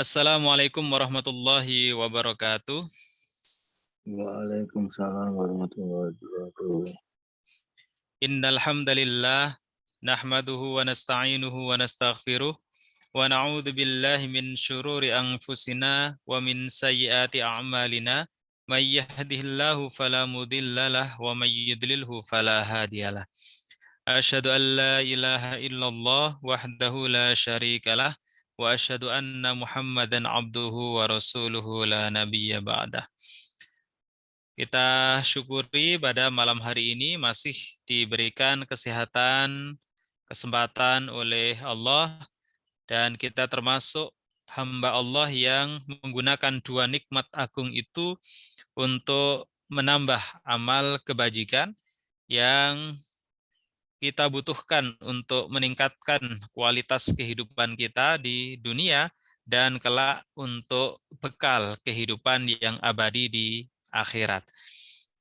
Assalamualaikum warahmatullahi wabarakatuh. Waalaikumsalam warahmatullahi wabarakatuh. Innal hamdalillah nahmaduhu wa nasta'inuhu wa nastaghfiruh wa na'udzu billahi min syururi anfusina wa min sayyiati a'malina. May yahdihillahu fala mudhillalah wa may yudlilhu fala hadiyalah. Asyhadu an la ilaha illallah wahdahu la syarikalah wa asyhadu anna Muhammadan abduhu wa rasuluhu la nabiyya ba'dah. Kita syukuri pada malam hari ini masih diberikan kesehatan, kesempatan oleh Allah, dan kita termasuk hamba Allah yang menggunakan dua nikmat agung itu untuk menambah amal kebajikan yang kita butuhkan untuk meningkatkan kualitas kehidupan kita di dunia dan kelak untuk bekal kehidupan yang abadi di akhirat.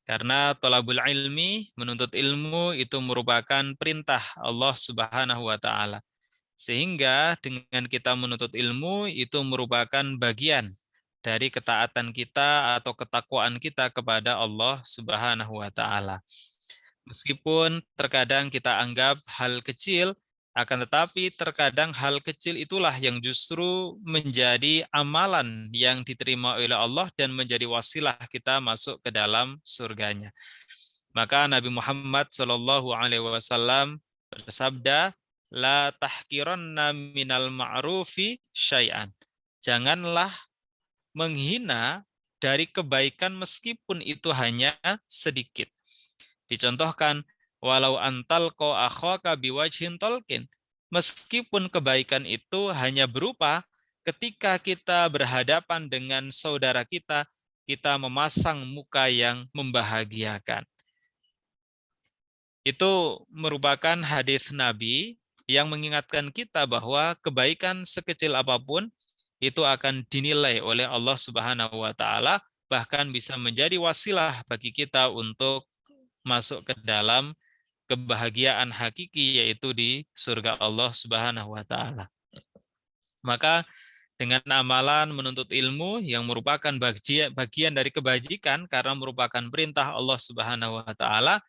Karena thalabul ilmi, menuntut ilmu itu merupakan perintah Allah Subhanahu wa taala. Sehingga dengan kita menuntut ilmu itu merupakan bagian dari ketaatan kita atau ketakwaan kita kepada Allah Subhanahu wa taala. Meskipun terkadang kita anggap hal kecil, akan tetapi terkadang hal kecil itulah yang justru menjadi amalan yang diterima oleh Allah dan menjadi wasilah kita masuk ke dalam surganya. Maka Nabi Muhammad SAW bersabda, La tahkiranna minal ma'rufi syai'an. Janganlah menghina dari kebaikan meskipun itu hanya sedikit. Dicontohkan, walau antal ko akhaka biwajhin tolkin. Meskipun kebaikan itu hanya berupa ketika kita berhadapan dengan saudara kita memasang muka yang membahagiakan. Itu merupakan hadis Nabi yang mengingatkan kita bahwa kebaikan sekecil apapun itu akan dinilai oleh Allah Subhanahu wa taala, bahkan bisa menjadi wasilah bagi kita untuk masuk ke dalam kebahagiaan hakiki, yaitu di surga Allah Subhanahu wa taala. Maka dengan amalan menuntut ilmu yang merupakan bagian dari kebajikan karena merupakan perintah Allah Subhanahu wa taala,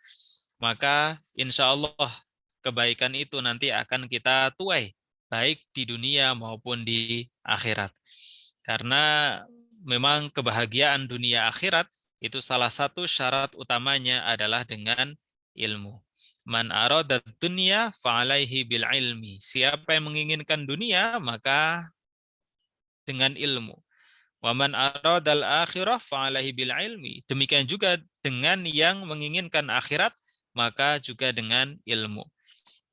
maka insya Allah kebaikan itu nanti akan kita tuai baik di dunia maupun di akhirat. Karena memang kebahagiaan dunia akhirat itu salah satu syarat utamanya adalah dengan ilmu. Man arada dunya fa'alaihi bil ilmi. Siapa yang menginginkan dunia maka dengan ilmu. Wa man aradal akhirah fa'alaihi bil ilmi. Demikian juga dengan yang menginginkan akhirat maka juga dengan ilmu.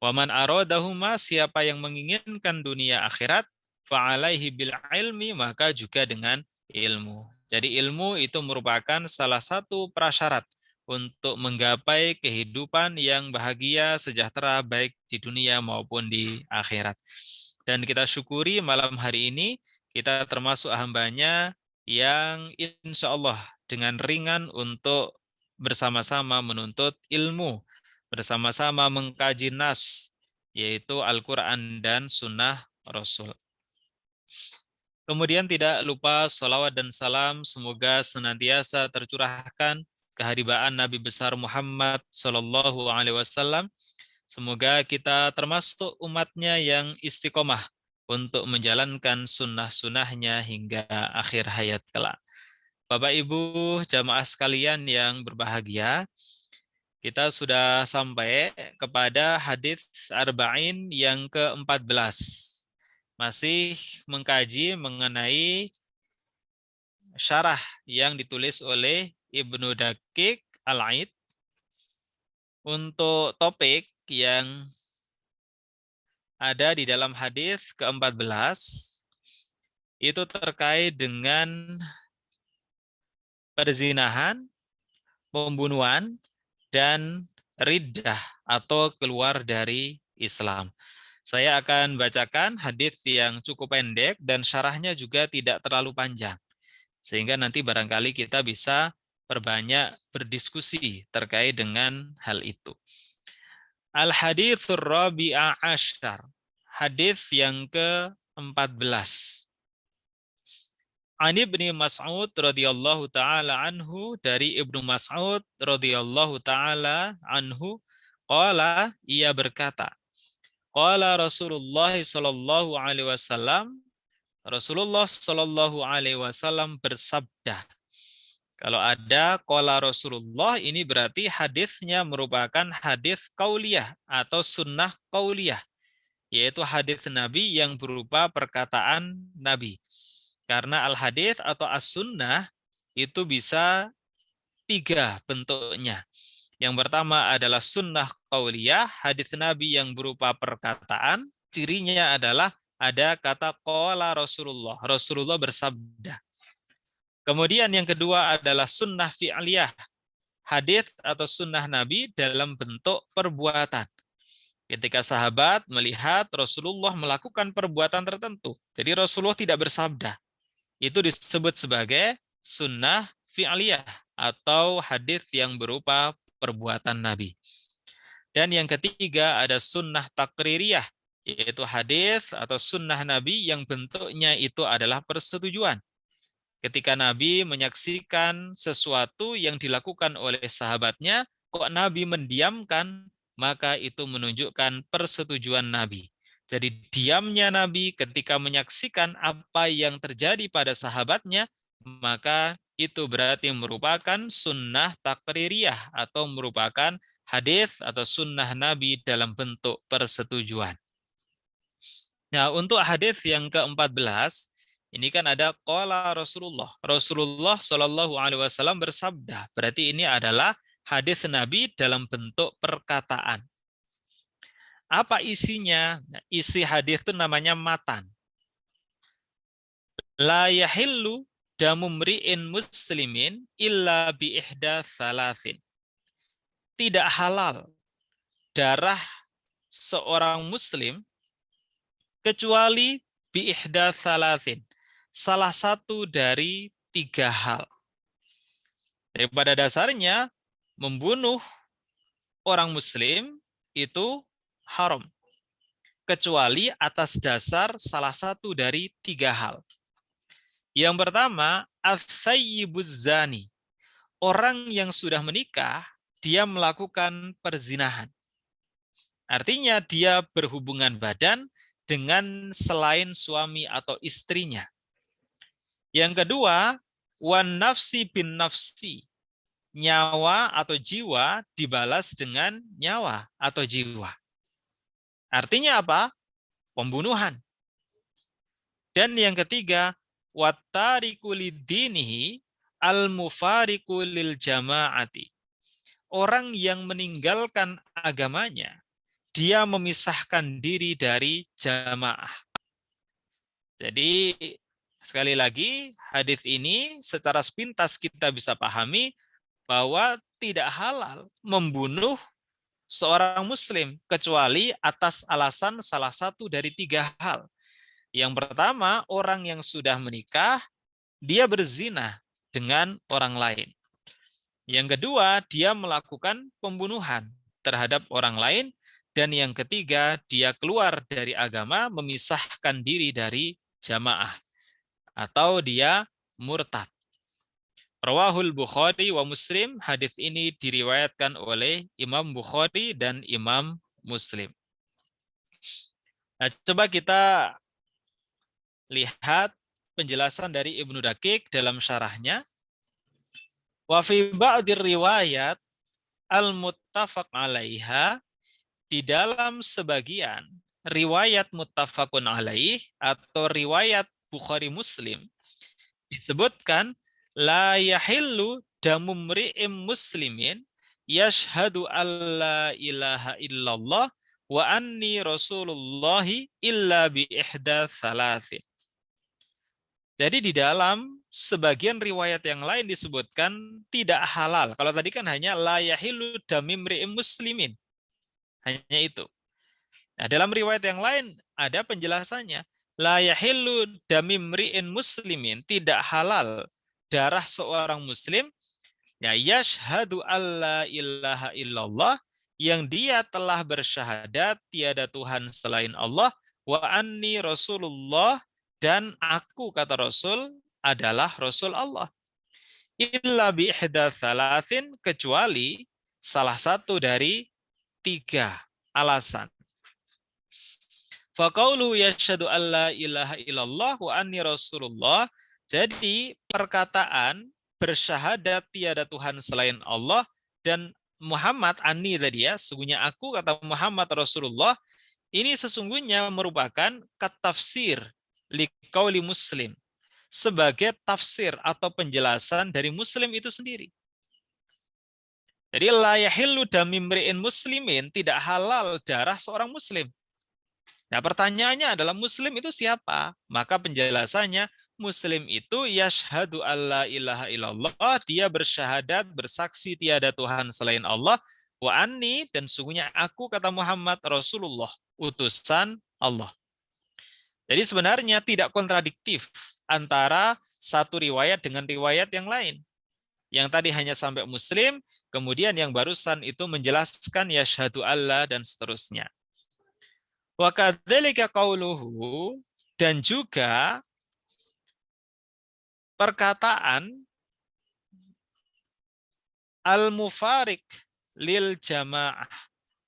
Wa man aradahuma, siapa yang menginginkan dunia akhirat fa'alaihi bil ilmi, maka juga dengan ilmu. Jadi ilmu itu merupakan salah satu prasyarat untuk menggapai kehidupan yang bahagia, sejahtera baik di dunia maupun di akhirat. Dan kita syukuri malam hari ini kita termasuk hambanya yang insya Allah dengan ringan untuk bersama-sama menuntut ilmu, bersama-sama mengkaji nas, yaitu Al-Quran dan Sunnah Rasul. Kemudian tidak lupa sholawat dan salam semoga senantiasa tercurahkan keharibaan Nabi besar Muhammad Sallallahu Alaihi Wasallam. Semoga kita termasuk umatnya yang istiqomah untuk menjalankan sunnah-sunnahnya hingga akhir hayat kelak. Bapak Ibu jamaah sekalian yang berbahagia, kita sudah sampai kepada hadis Arba'in yang ke-14. Masih mengkaji mengenai syarah yang ditulis oleh Ibnu Daqiq Al-Aid untuk topik yang ada di dalam hadis ke-14 itu terkait dengan perzinahan, pembunuhan, dan riddah atau keluar dari Islam. Saya akan bacakan hadis yang cukup pendek dan syarahnya juga tidak terlalu panjang. Sehingga nanti barangkali kita bisa perbanyak berdiskusi terkait dengan hal itu. Al-hadithur rabi'a asyar. Hadis yang ke-14. Ani bin Mas'ud radhiyallahu taala anhu, dari Ibnu Mas'ud radhiyallahu taala anhu, qala, ia berkata, qala Rasulullah sallallahu alaihi wasallam, Rasulullah sallallahu alaihi wasallam bersabda. Kalau ada qala Rasulullah, ini berarti hadisnya merupakan hadis qauliyah atau sunnah qauliyah, yaitu hadis Nabi yang berupa perkataan Nabi. Karena al-hadis atau as-sunnah itu bisa 3 bentuknya. Yang pertama adalah sunnah qauliyah, hadis Nabi yang berupa perkataan, cirinya adalah ada kata qala Rasulullah, Rasulullah bersabda. Kemudian yang kedua adalah sunnah fi'liyah, hadis atau sunnah Nabi dalam bentuk perbuatan. Ketika sahabat melihat Rasulullah melakukan perbuatan tertentu, jadi Rasulullah tidak bersabda, itu disebut sebagai sunnah fi'liyah atau hadis yang berupa perbuatan Nabi. Dan yang ketiga ada sunnah takririyah, yaitu hadis atau sunnah Nabi yang bentuknya itu adalah persetujuan. Ketika Nabi menyaksikan sesuatu yang dilakukan oleh sahabatnya, kok Nabi mendiamkan, maka itu menunjukkan persetujuan Nabi. Jadi diamnya Nabi ketika menyaksikan apa yang terjadi pada sahabatnya, maka itu berarti merupakan sunnah takririyah atau merupakan hadis atau sunnah Nabi dalam bentuk persetujuan. Nah, untuk hadis yang ke-14, ini kan ada qala Rasulullah. Rasulullah Shallallahu alaihi wasallam bersabda. Berarti ini adalah hadis Nabi dalam bentuk perkataan. Apa isinya? Isi hadis itu namanya matan. La yahillu damu mri'in muslimin illa bi ihda thalathin. Tidak halal darah seorang muslim kecuali bi ihda thalathin. Salah satu dari 3 hal. Jadi pada dasarnya membunuh orang muslim itu haram. Kecuali atas dasar salah satu dari 3 hal. Yang pertama, ats-tsayyibuz zani. Orang yang sudah menikah, dia melakukan perzinahan. Artinya dia berhubungan badan dengan selain suami atau istrinya. Yang kedua, wan nafsi bin nafsi. Nyawa atau jiwa dibalas dengan nyawa atau jiwa. Artinya apa? Pembunuhan. Dan yang ketiga, wattariku lidinihi al-mufariqu lil jama'ati. Orang yang meninggalkan agamanya, dia memisahkan diri dari jamaah. Jadi sekali lagi, hadis ini secara sepintas kita bisa pahami bahwa tidak halal membunuh seorang muslim kecuali atas alasan salah satu dari 3 hal. Yang pertama, orang yang sudah menikah, dia berzina dengan orang lain. Yang kedua, dia melakukan pembunuhan terhadap orang lain. Dan yang ketiga, dia keluar dari agama, memisahkan diri dari jamaah. Atau dia murtad. Rawahul Bukhari wa Muslim, hadis ini diriwayatkan oleh Imam Bukhari dan Imam Muslim. Nah, coba kita lihat penjelasan dari Ibnu Daqiq dalam syarahnya. Wa fi ba'dir riwayat al-muttafaq 'alaiha, di dalam sebagian riwayat muttafaqun alaih atau riwayat Bukhari Muslim disebutkan la yahillu damu mri'im muslimin yashhadu alla ilaha illallah wa anni rasulullahi illa bi ihda thalathin. Jadi di dalam sebagian riwayat yang lain disebutkan tidak halal. Kalau tadi kan hanya la yahillu damu mri'im muslimin. Hanya itu. Nah, dalam riwayat yang lain ada penjelasannya. La yahillu damu mri'in muslimin, tidak halal darah seorang muslim, ya yashhadu alla ilaha illallah, yang dia telah bersyahadat tiada Tuhan selain Allah, wa anni rasulullah, dan aku, kata Rasul, adalah Rasul Allah. Illa bi ihda thalathin, kecuali salah satu dari 3 alasan. Faqauluhu yashhadu an la ilaha illallah wa anni rasulullah. Jadi perkataan bersyahadat tiada Tuhan selain Allah dan Muhammad anni tadi ya, sesungguhnya aku kata Muhammad Rasulullah, ini sesungguhnya merupakan katafsir liqauli Muslim, sebagai tafsir atau penjelasan dari Muslim itu sendiri. Jadi la yahillu damimri'in muslimin, tidak halal darah seorang muslim. Nah, pertanyaannya adalah Muslim itu siapa? Maka penjelasannya, Muslim itu yashhadu alla ilaha illallah, dia bersyahadat, bersaksi tiada Tuhan selain Allah, wa anni, dan sungguhnya aku kata Muhammad Rasulullah, utusan Allah. Jadi sebenarnya tidak kontradiktif antara satu riwayat dengan riwayat yang lain. Yang tadi hanya sampai Muslim, kemudian yang barusan itu menjelaskan yashhadu alla dan seterusnya. Wa kadzalika qauluhu, dan juga perkataan al-mufariq lil jamaah,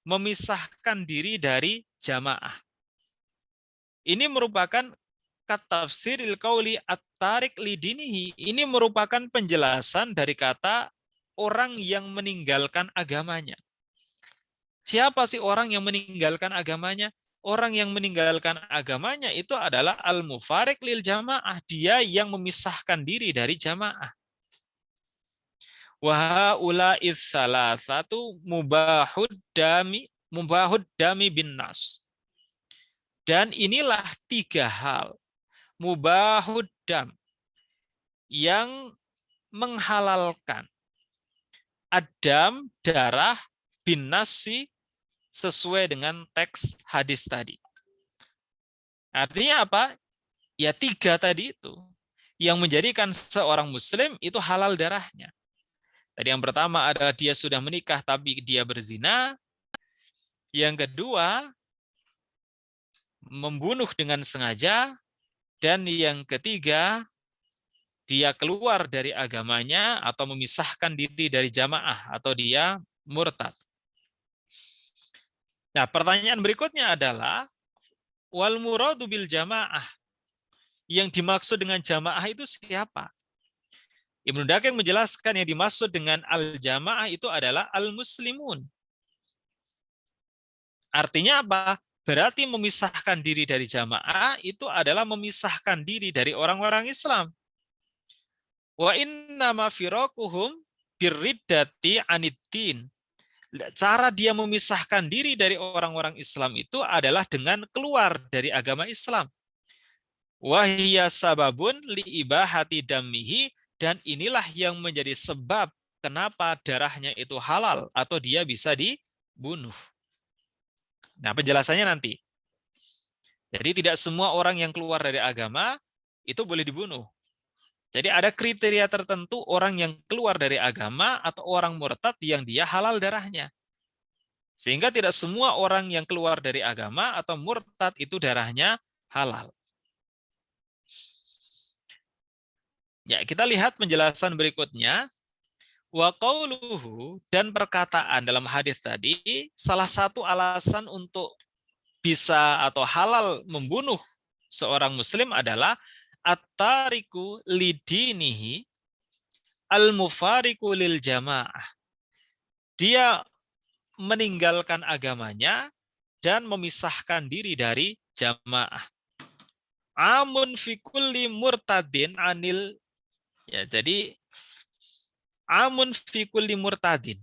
memisahkan diri dari jamaah. Ini merupakan katafsiril qauli at-tariq lidinihi. Ini merupakan penjelasan dari kata orang yang meninggalkan agamanya. Siapa sih orang yang meninggalkan agamanya? Orang yang meninggalkan agamanya itu adalah al-mufariq lil jamaah, dia yang memisahkan diri dari jamaah. Wa haula'is salasatu mubahud dami bin nas. Dan inilah 3 hal mubahud dam yang menghalalkan adam, darah, bin nasi, sesuai dengan teks hadis tadi. Artinya apa? Ya 3 tadi itu. Yang menjadikan seorang muslim itu halal darahnya. Tadi yang pertama adalah dia sudah menikah tapi dia berzina. Yang kedua, membunuh dengan sengaja. Dan yang ketiga, dia keluar dari agamanya atau memisahkan diri dari jamaah atau dia murtad. Nah, pertanyaan berikutnya adalah wal muradu bil jamaah. Yang dimaksud dengan jamaah itu siapa? Ibnu Daqiq menjelaskan yang dimaksud dengan al-jamaah itu adalah al-muslimun. Artinya apa? Berarti memisahkan diri dari jamaah itu adalah memisahkan diri dari orang-orang Islam. Wa innama firaquhum birriddati aniddin. Cara dia memisahkan diri dari orang-orang Islam itu adalah dengan keluar dari agama Islam. Wahiyya sababun liibahati dammihi, dan inilah yang menjadi sebab kenapa darahnya itu halal atau dia bisa dibunuh. Nah, penjelasannya nanti. Jadi tidak semua orang yang keluar dari agama itu boleh dibunuh. Jadi ada kriteria tertentu orang yang keluar dari agama atau orang murtad yang dia halal darahnya. Sehingga tidak semua orang yang keluar dari agama atau murtad itu darahnya halal. Ya, kita lihat penjelasan berikutnya. Wa qauluhu, dan perkataan dalam hadis tadi, salah satu alasan untuk bisa atau halal membunuh seorang muslim adalah at-tariku lidinihi al-mufariqu lil jamaah. Dia meninggalkan agamanya dan memisahkan diri dari jamaah. Amun fi kulli murtadin anil, ya, jadi amun fi kulli murtadin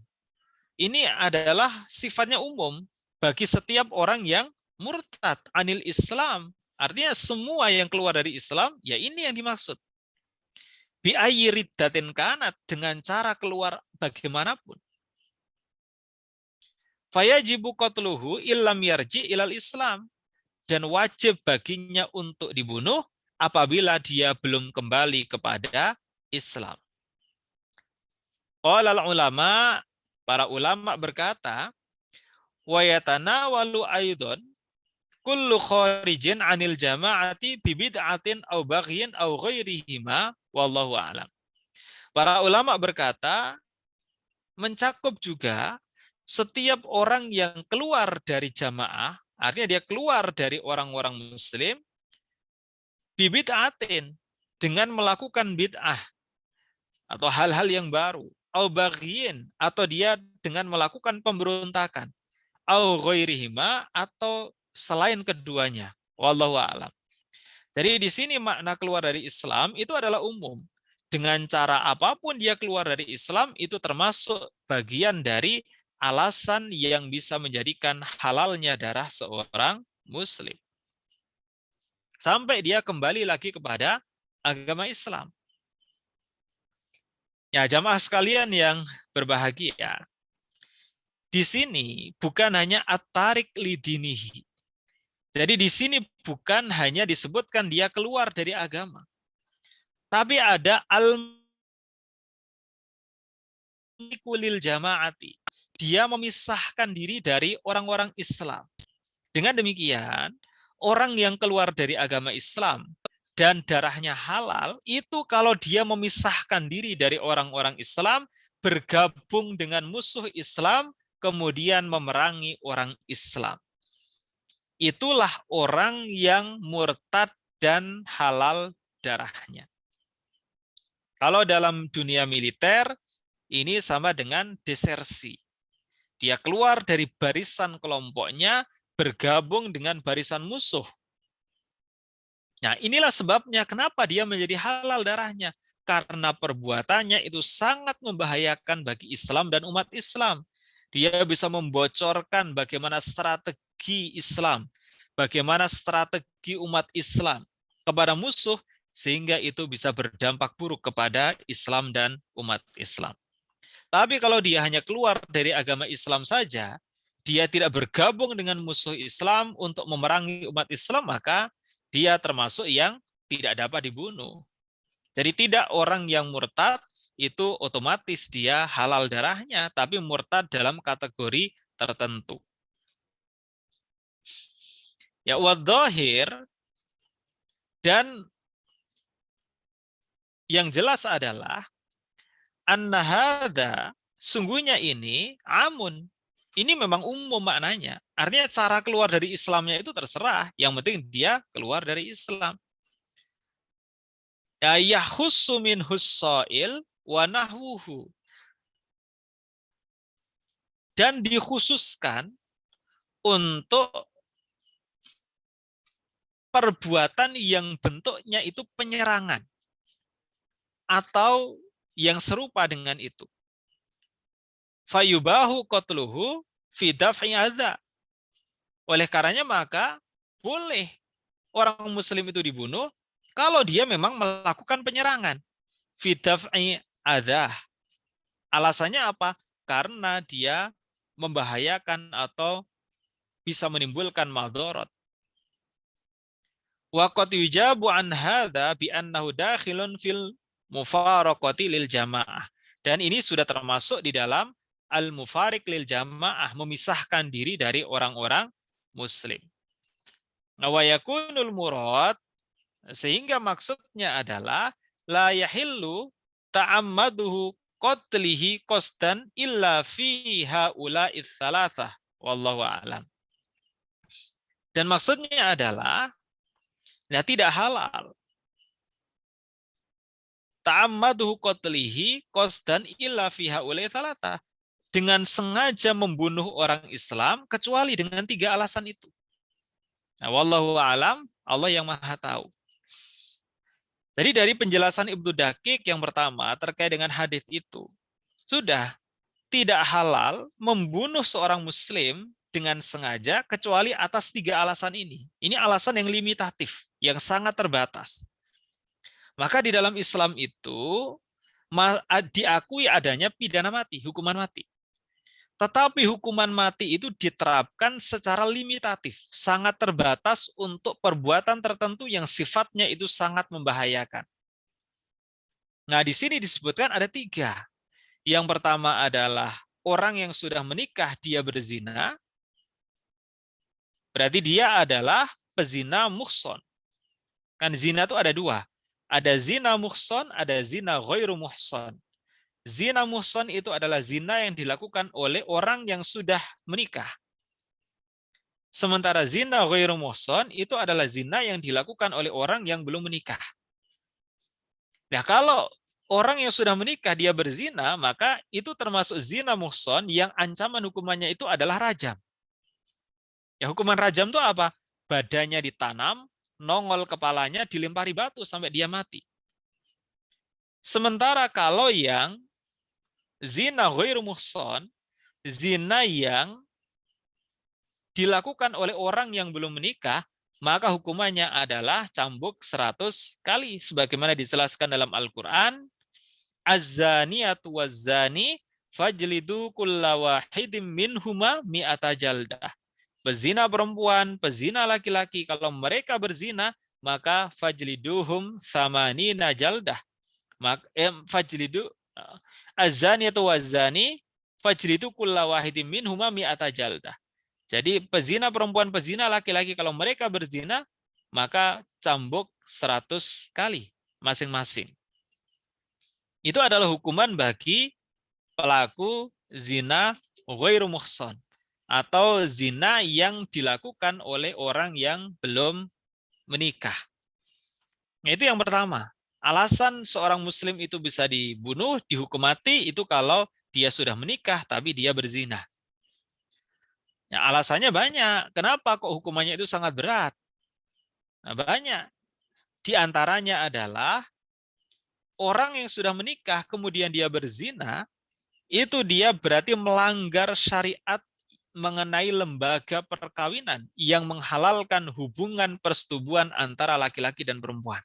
ini adalah sifatnya umum bagi setiap orang yang murtad anil Islam. Artinya semua yang keluar dari Islam, ya ini yang dimaksud. Bi ayyi riddatin kanat, dengan cara keluar bagaimanapun. Fayajibu qatluhu illam yarji ilal Islam, dan wajib baginya untuk dibunuh apabila dia belum kembali kepada Islam. Qala ulama, para ulama berkata, wa yatanawalu aidon kullu kharijin 'anil jama'ati bi bid'atin aw baghyin aw ghairihima wallahu a'lam. Para ulama berkata mencakup juga setiap orang yang keluar dari jamaah, artinya dia keluar dari orang-orang muslim, bi bid'atin, dengan melakukan bid'ah atau hal-hal yang baru, au baghyin, atau dia dengan melakukan pemberontakan, au ghairihima, atau selain keduanya. Wallahu a'lam. Jadi di sini makna keluar dari Islam itu adalah umum. Dengan cara apapun dia keluar dari Islam itu termasuk bagian dari alasan yang bisa menjadikan halalnya darah seorang muslim. Sampai dia kembali lagi kepada agama Islam. Ya, jamaah sekalian yang berbahagia. Di sini bukan hanya at-tarik lidinihi. Jadi di sini bukan hanya disebutkan dia keluar dari agama. Tapi ada al-kulil jamaati. Dia memisahkan diri dari orang-orang Islam. Dengan demikian, orang yang keluar dari agama Islam dan darahnya halal, itu kalau dia memisahkan diri dari orang-orang Islam, bergabung dengan musuh Islam, kemudian memerangi orang Islam. Itulah orang yang murtad dan halal darahnya. Kalau dalam dunia militer, ini sama dengan desersi. Dia keluar dari barisan kelompoknya, bergabung dengan barisan musuh. Nah, inilah sebabnya kenapa dia menjadi halal darahnya. Karena perbuatannya itu sangat membahayakan bagi Islam dan umat Islam. Dia bisa membocorkan bagaimana strategi Islam, bagaimana strategi umat Islam kepada musuh, sehingga itu bisa berdampak buruk kepada Islam dan umat Islam. Tapi kalau dia hanya keluar dari agama Islam saja, dia tidak bergabung dengan musuh Islam untuk memerangi umat Islam, maka dia termasuk yang tidak dapat dibunuh. Jadi tidak orang yang murtad itu otomatis dia halal darahnya, tapi murtad dalam kategori tertentu. Ya, wadhahir, dan yang jelas adalah anna hadza, sungguhnya ini amun. Ini memang umum maknanya. Artinya cara keluar dari Islamnya itu terserah. Yang penting dia keluar dari Islam. Ya yahussu min hussail wa nahwuhu. Dan dikhususkan untuk perbuatan yang bentuknya itu penyerangan. Atau yang serupa dengan itu. Fayubahu qatluhu fi daf'i adza. Oleh karenanya maka boleh orang muslim itu dibunuh kalau dia memang melakukan penyerangan. Fi daf'i adza. Alasannya apa? Karena dia membahayakan atau bisa menimbulkan madharat. Wa qad yujabu an hadza bi annahu dakhilun fil mufaraqati lil jamaah. Dan ini sudah termasuk di dalam al-mufariq lil jamaah, memisahkan diri dari orang-orang muslim. Wa yakunul murad, sehingga maksudnya adalah la yahillu ta'ammaduhu qatlihi qasdan illa fi haula'is tsalatsah wallahu a'lam. Dan maksudnya adalah tidak halal ta'ammaduhu qatlihi qasdan illa fi haula'is tsalatsah, dengan sengaja membunuh orang Islam kecuali dengan 3 alasan itu. Nah, wallahu a'lam, Allah yang Maha tahu. Jadi dari penjelasan Ibnu Daqiq yang pertama terkait dengan hadis itu, sudah tidak halal membunuh seorang muslim dengan sengaja kecuali atas 3 alasan ini. Ini alasan yang limitatif, yang sangat terbatas. Maka di dalam Islam itu diakui adanya pidana mati, hukuman mati. Tetapi hukuman mati itu diterapkan secara limitatif, sangat terbatas untuk perbuatan tertentu yang sifatnya itu sangat membahayakan. Nah, di sini disebutkan ada 3. Yang pertama adalah orang yang sudah menikah, dia berzina. Berarti dia adalah pezina muhson. Kan zina itu ada dua. Ada zina muhson, ada zina ghairu muhson. Zina muhson itu adalah zina yang dilakukan oleh orang yang sudah menikah. Sementara zina ghairu muhson itu adalah zina yang dilakukan oleh orang yang belum menikah. Nah, kalau orang yang sudah menikah dia berzina, maka itu termasuk zina muhson yang ancaman hukumannya itu adalah rajam. Ya, hukuman rajam itu apa? Badannya ditanam, nongol kepalanya, dilempari batu sampai dia mati. Sementara kalau yang zina ghairu muhson, zina yang dilakukan oleh orang yang belum menikah, maka hukumannya adalah cambuk 100 kali. Sebagaimana dijelaskan dalam Al-Quran, Az-zaniyatu waz-zani fajlidu kulla wahidim minhuma mi'ata jaldah. Pezina perempuan, pezina laki-laki, kalau mereka berzina, maka fajliduhum thamanina jaldah. Fajlidu az-zaniyatu waz-zani fajlidu kulla wahidim minhuma mi'ata jaldah. Jadi pezina perempuan, pezina laki-laki, kalau mereka berzina, maka cambuk 100 kali masing-masing. Itu adalah hukuman bagi pelaku zina ghairu muhsan, atau zina yang dilakukan oleh orang yang belum menikah. Nah, itu yang pertama. Alasan seorang muslim itu bisa dibunuh, dihukum mati, itu kalau dia sudah menikah tapi dia berzina. Ya, alasannya banyak. Kenapa kok hukumannya itu sangat berat? Nah, banyak. Di antaranya adalah orang yang sudah menikah kemudian dia berzina, itu dia berarti melanggar syariat mengenai lembaga perkawinan yang menghalalkan hubungan persetubuhan antara laki-laki dan perempuan.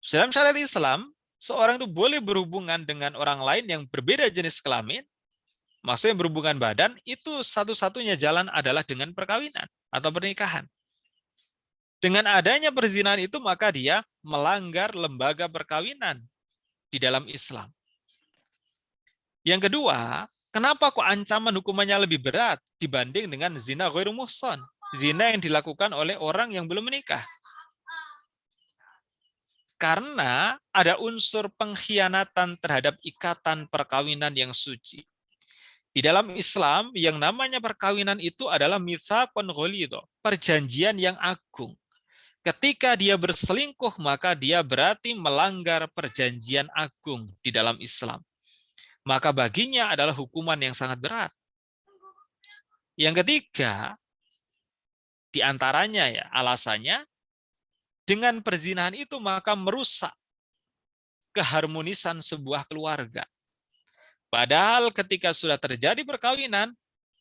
Dalam syariat Islam, seorang itu boleh berhubungan dengan orang lain yang berbeda jenis kelamin, maksudnya berhubungan badan, itu satu-satunya jalan adalah dengan perkawinan atau pernikahan. Dengan adanya perzinahan itu, maka dia melanggar lembaga perkawinan di dalam Islam. Yang kedua, kenapa kok ancaman hukumannya lebih berat dibanding dengan zina ghairu muhsan? Zina yang dilakukan oleh orang yang belum menikah. Karena ada unsur pengkhianatan terhadap ikatan perkawinan yang suci. Di dalam Islam, yang namanya perkawinan itu adalah mitsaqun ghalidh, perjanjian yang agung. Ketika dia berselingkuh, maka dia berarti melanggar perjanjian agung di dalam Islam. Maka baginya adalah hukuman yang sangat berat. Yang ketiga, di antaranya ya alasannya, dengan perzinahan itu maka merusak keharmonisan sebuah keluarga. Padahal ketika sudah terjadi perkawinan,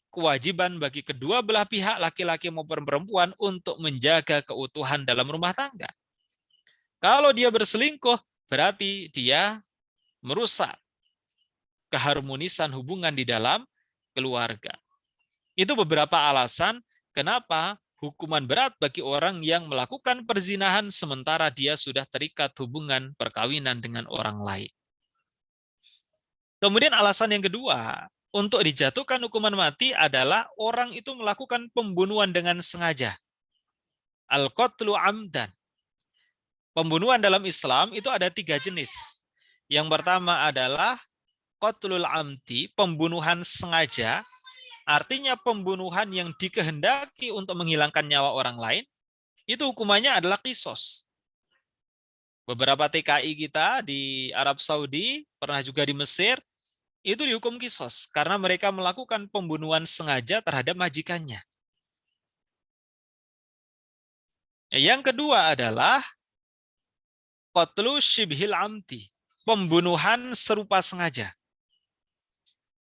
kewajiban bagi kedua belah pihak, laki-laki maupun perempuan, untuk menjaga keutuhan dalam rumah tangga. Kalau dia berselingkuh, berarti dia merusak keharmonisan hubungan di dalam keluarga. Itu beberapa alasan kenapa hukuman berat bagi orang yang melakukan perzinahan sementara dia sudah terikat hubungan perkawinan dengan orang lain. Kemudian alasan yang kedua, untuk dijatuhkan hukuman mati adalah orang itu melakukan pembunuhan dengan sengaja. Al-qatlu amdan. Pembunuhan dalam Islam itu ada 3 jenis. Yang pertama adalah qatlul amdi, pembunuhan sengaja, artinya pembunuhan yang dikehendaki untuk menghilangkan nyawa orang lain, itu hukumannya adalah qisas. Beberapa TKI kita di Arab Saudi, pernah juga di Mesir, itu dihukum qisas karena mereka melakukan pembunuhan sengaja terhadap majikannya. Yang kedua adalah qatlu syibhil amdi, pembunuhan serupa sengaja.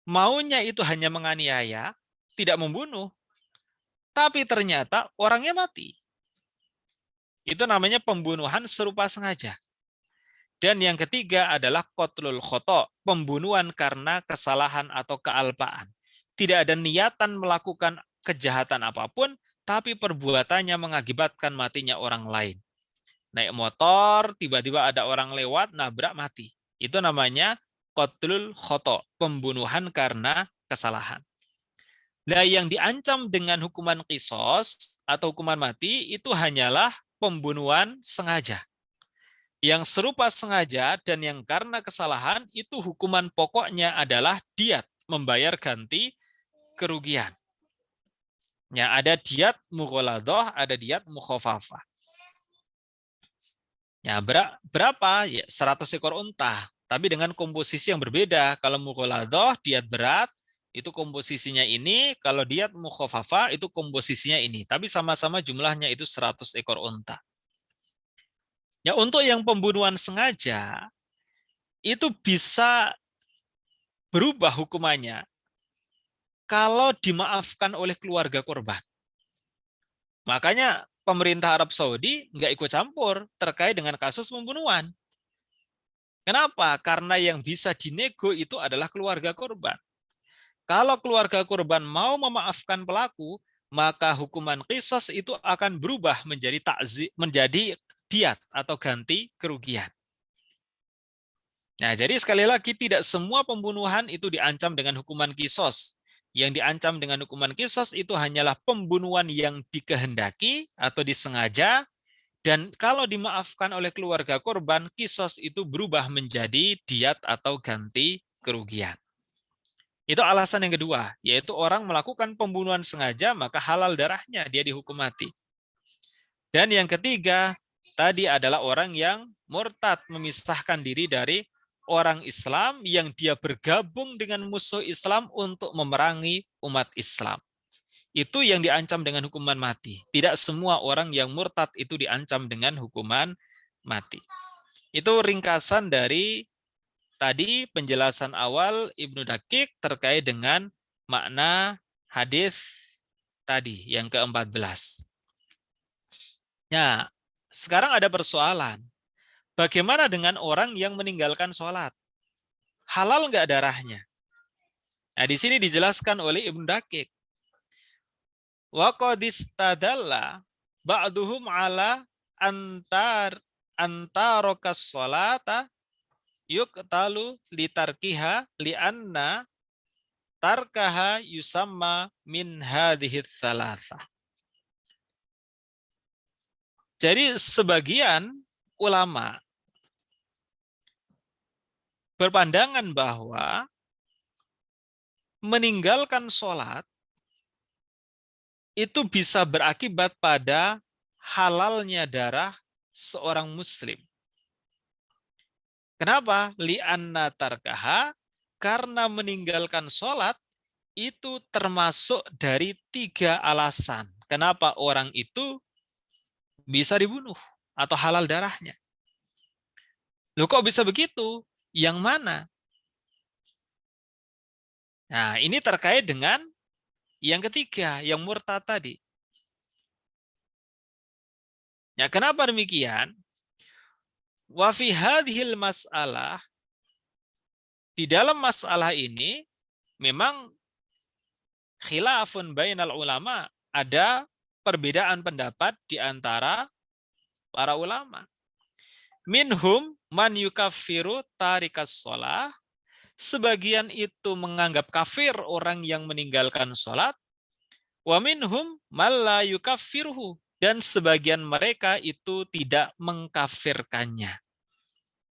Maunya itu hanya menganiaya, tidak membunuh, tapi ternyata orangnya mati. Itu namanya pembunuhan serupa sengaja. Dan yang ketiga adalah qatlul khata', pembunuhan karena kesalahan atau kealpaan. Tidak ada niatan melakukan kejahatan apapun, tapi perbuatannya mengakibatkan matinya orang lain. Naik motor, tiba-tiba ada orang lewat, nabrak, mati. Itu namanya qatlul khata', pembunuhan karena kesalahan. Nah, yang diancam dengan hukuman qisas atau hukuman mati itu hanyalah pembunuhan sengaja. Yang serupa sengaja dan yang karena kesalahan itu hukuman pokoknya adalah diat, membayar ganti kerugian. Ya, ada diat mughaladah, ada diat mukhafafah. Ya, berapa? Ya, 100 ekor unta, tapi dengan komposisi yang berbeda. Kalau mughaladah diat berat, itu komposisinya ini, kalau diat mukhafafah itu komposisinya ini, tapi sama-sama jumlahnya itu 100 ekor unta. Ya, untuk yang pembunuhan sengaja itu bisa berubah hukumannya kalau dimaafkan oleh keluarga korban. Makanya pemerintah Arab Saudi nggak ikut campur terkait dengan kasus pembunuhan. Kenapa? Karena yang bisa dinego itu adalah keluarga korban. Kalau keluarga korban mau memaafkan pelaku, maka hukuman qisas itu akan berubah menjadi menjadi diat atau ganti kerugian. Nah, jadi sekali lagi tidak semua pembunuhan itu diancam dengan hukuman qisas. Yang diancam dengan hukuman qisas itu hanyalah pembunuhan yang dikehendaki atau disengaja, dan kalau dimaafkan oleh keluarga korban, qisas itu berubah menjadi diat atau ganti kerugian. Itu alasan yang kedua, yaitu orang melakukan pembunuhan sengaja maka halal darahnya, dia dihukum mati. Dan yang ketiga, tadi adalah orang yang murtad, memisahkan diri dari orang Islam yang dia bergabung dengan musuh Islam untuk memerangi umat Islam. Itu yang diancam dengan hukuman mati. Tidak semua orang yang murtad itu diancam dengan hukuman mati. Itu ringkasan dari tadi penjelasan awal Ibnu Dakik terkait dengan makna hadis tadi yang ke-14. Nah, sekarang ada persoalan. Bagaimana dengan orang yang meninggalkan sholat? Halal nggak darahnya? Nah, di sini dijelaskan oleh Ibnu Dakik. Wa qad istadalla ba'duhum ala antarokas sholata yuqtalu litarkiha lianna tarkaha yusamma min hadhihi tsalatsa. Jadi sebagian ulama berpandangan bahwa meninggalkan sholat itu bisa berakibat pada halalnya darah seorang muslim. Kenapa? Li'anna tarkaha, karena meninggalkan sholat itu termasuk dari 3 alasan. Kenapa orang itu bisa dibunuh atau halal darahnya. Loh kok bisa begitu? Yang mana? Nah, ini terkait dengan yang ketiga, yang murtad tadi. Ya, kenapa demikian? Wa fi hadhil mas'alah, di dalam masalah ini memang khilafun bainal ulama, ada perbedaan pendapat di antara para ulama. Minhum man yukaffiru tarikas sholah, sebagian itu menganggap kafir orang yang meninggalkan sholat. Wa minhum man la yukaffiruhu, dan sebagian mereka itu tidak mengkafirkannya.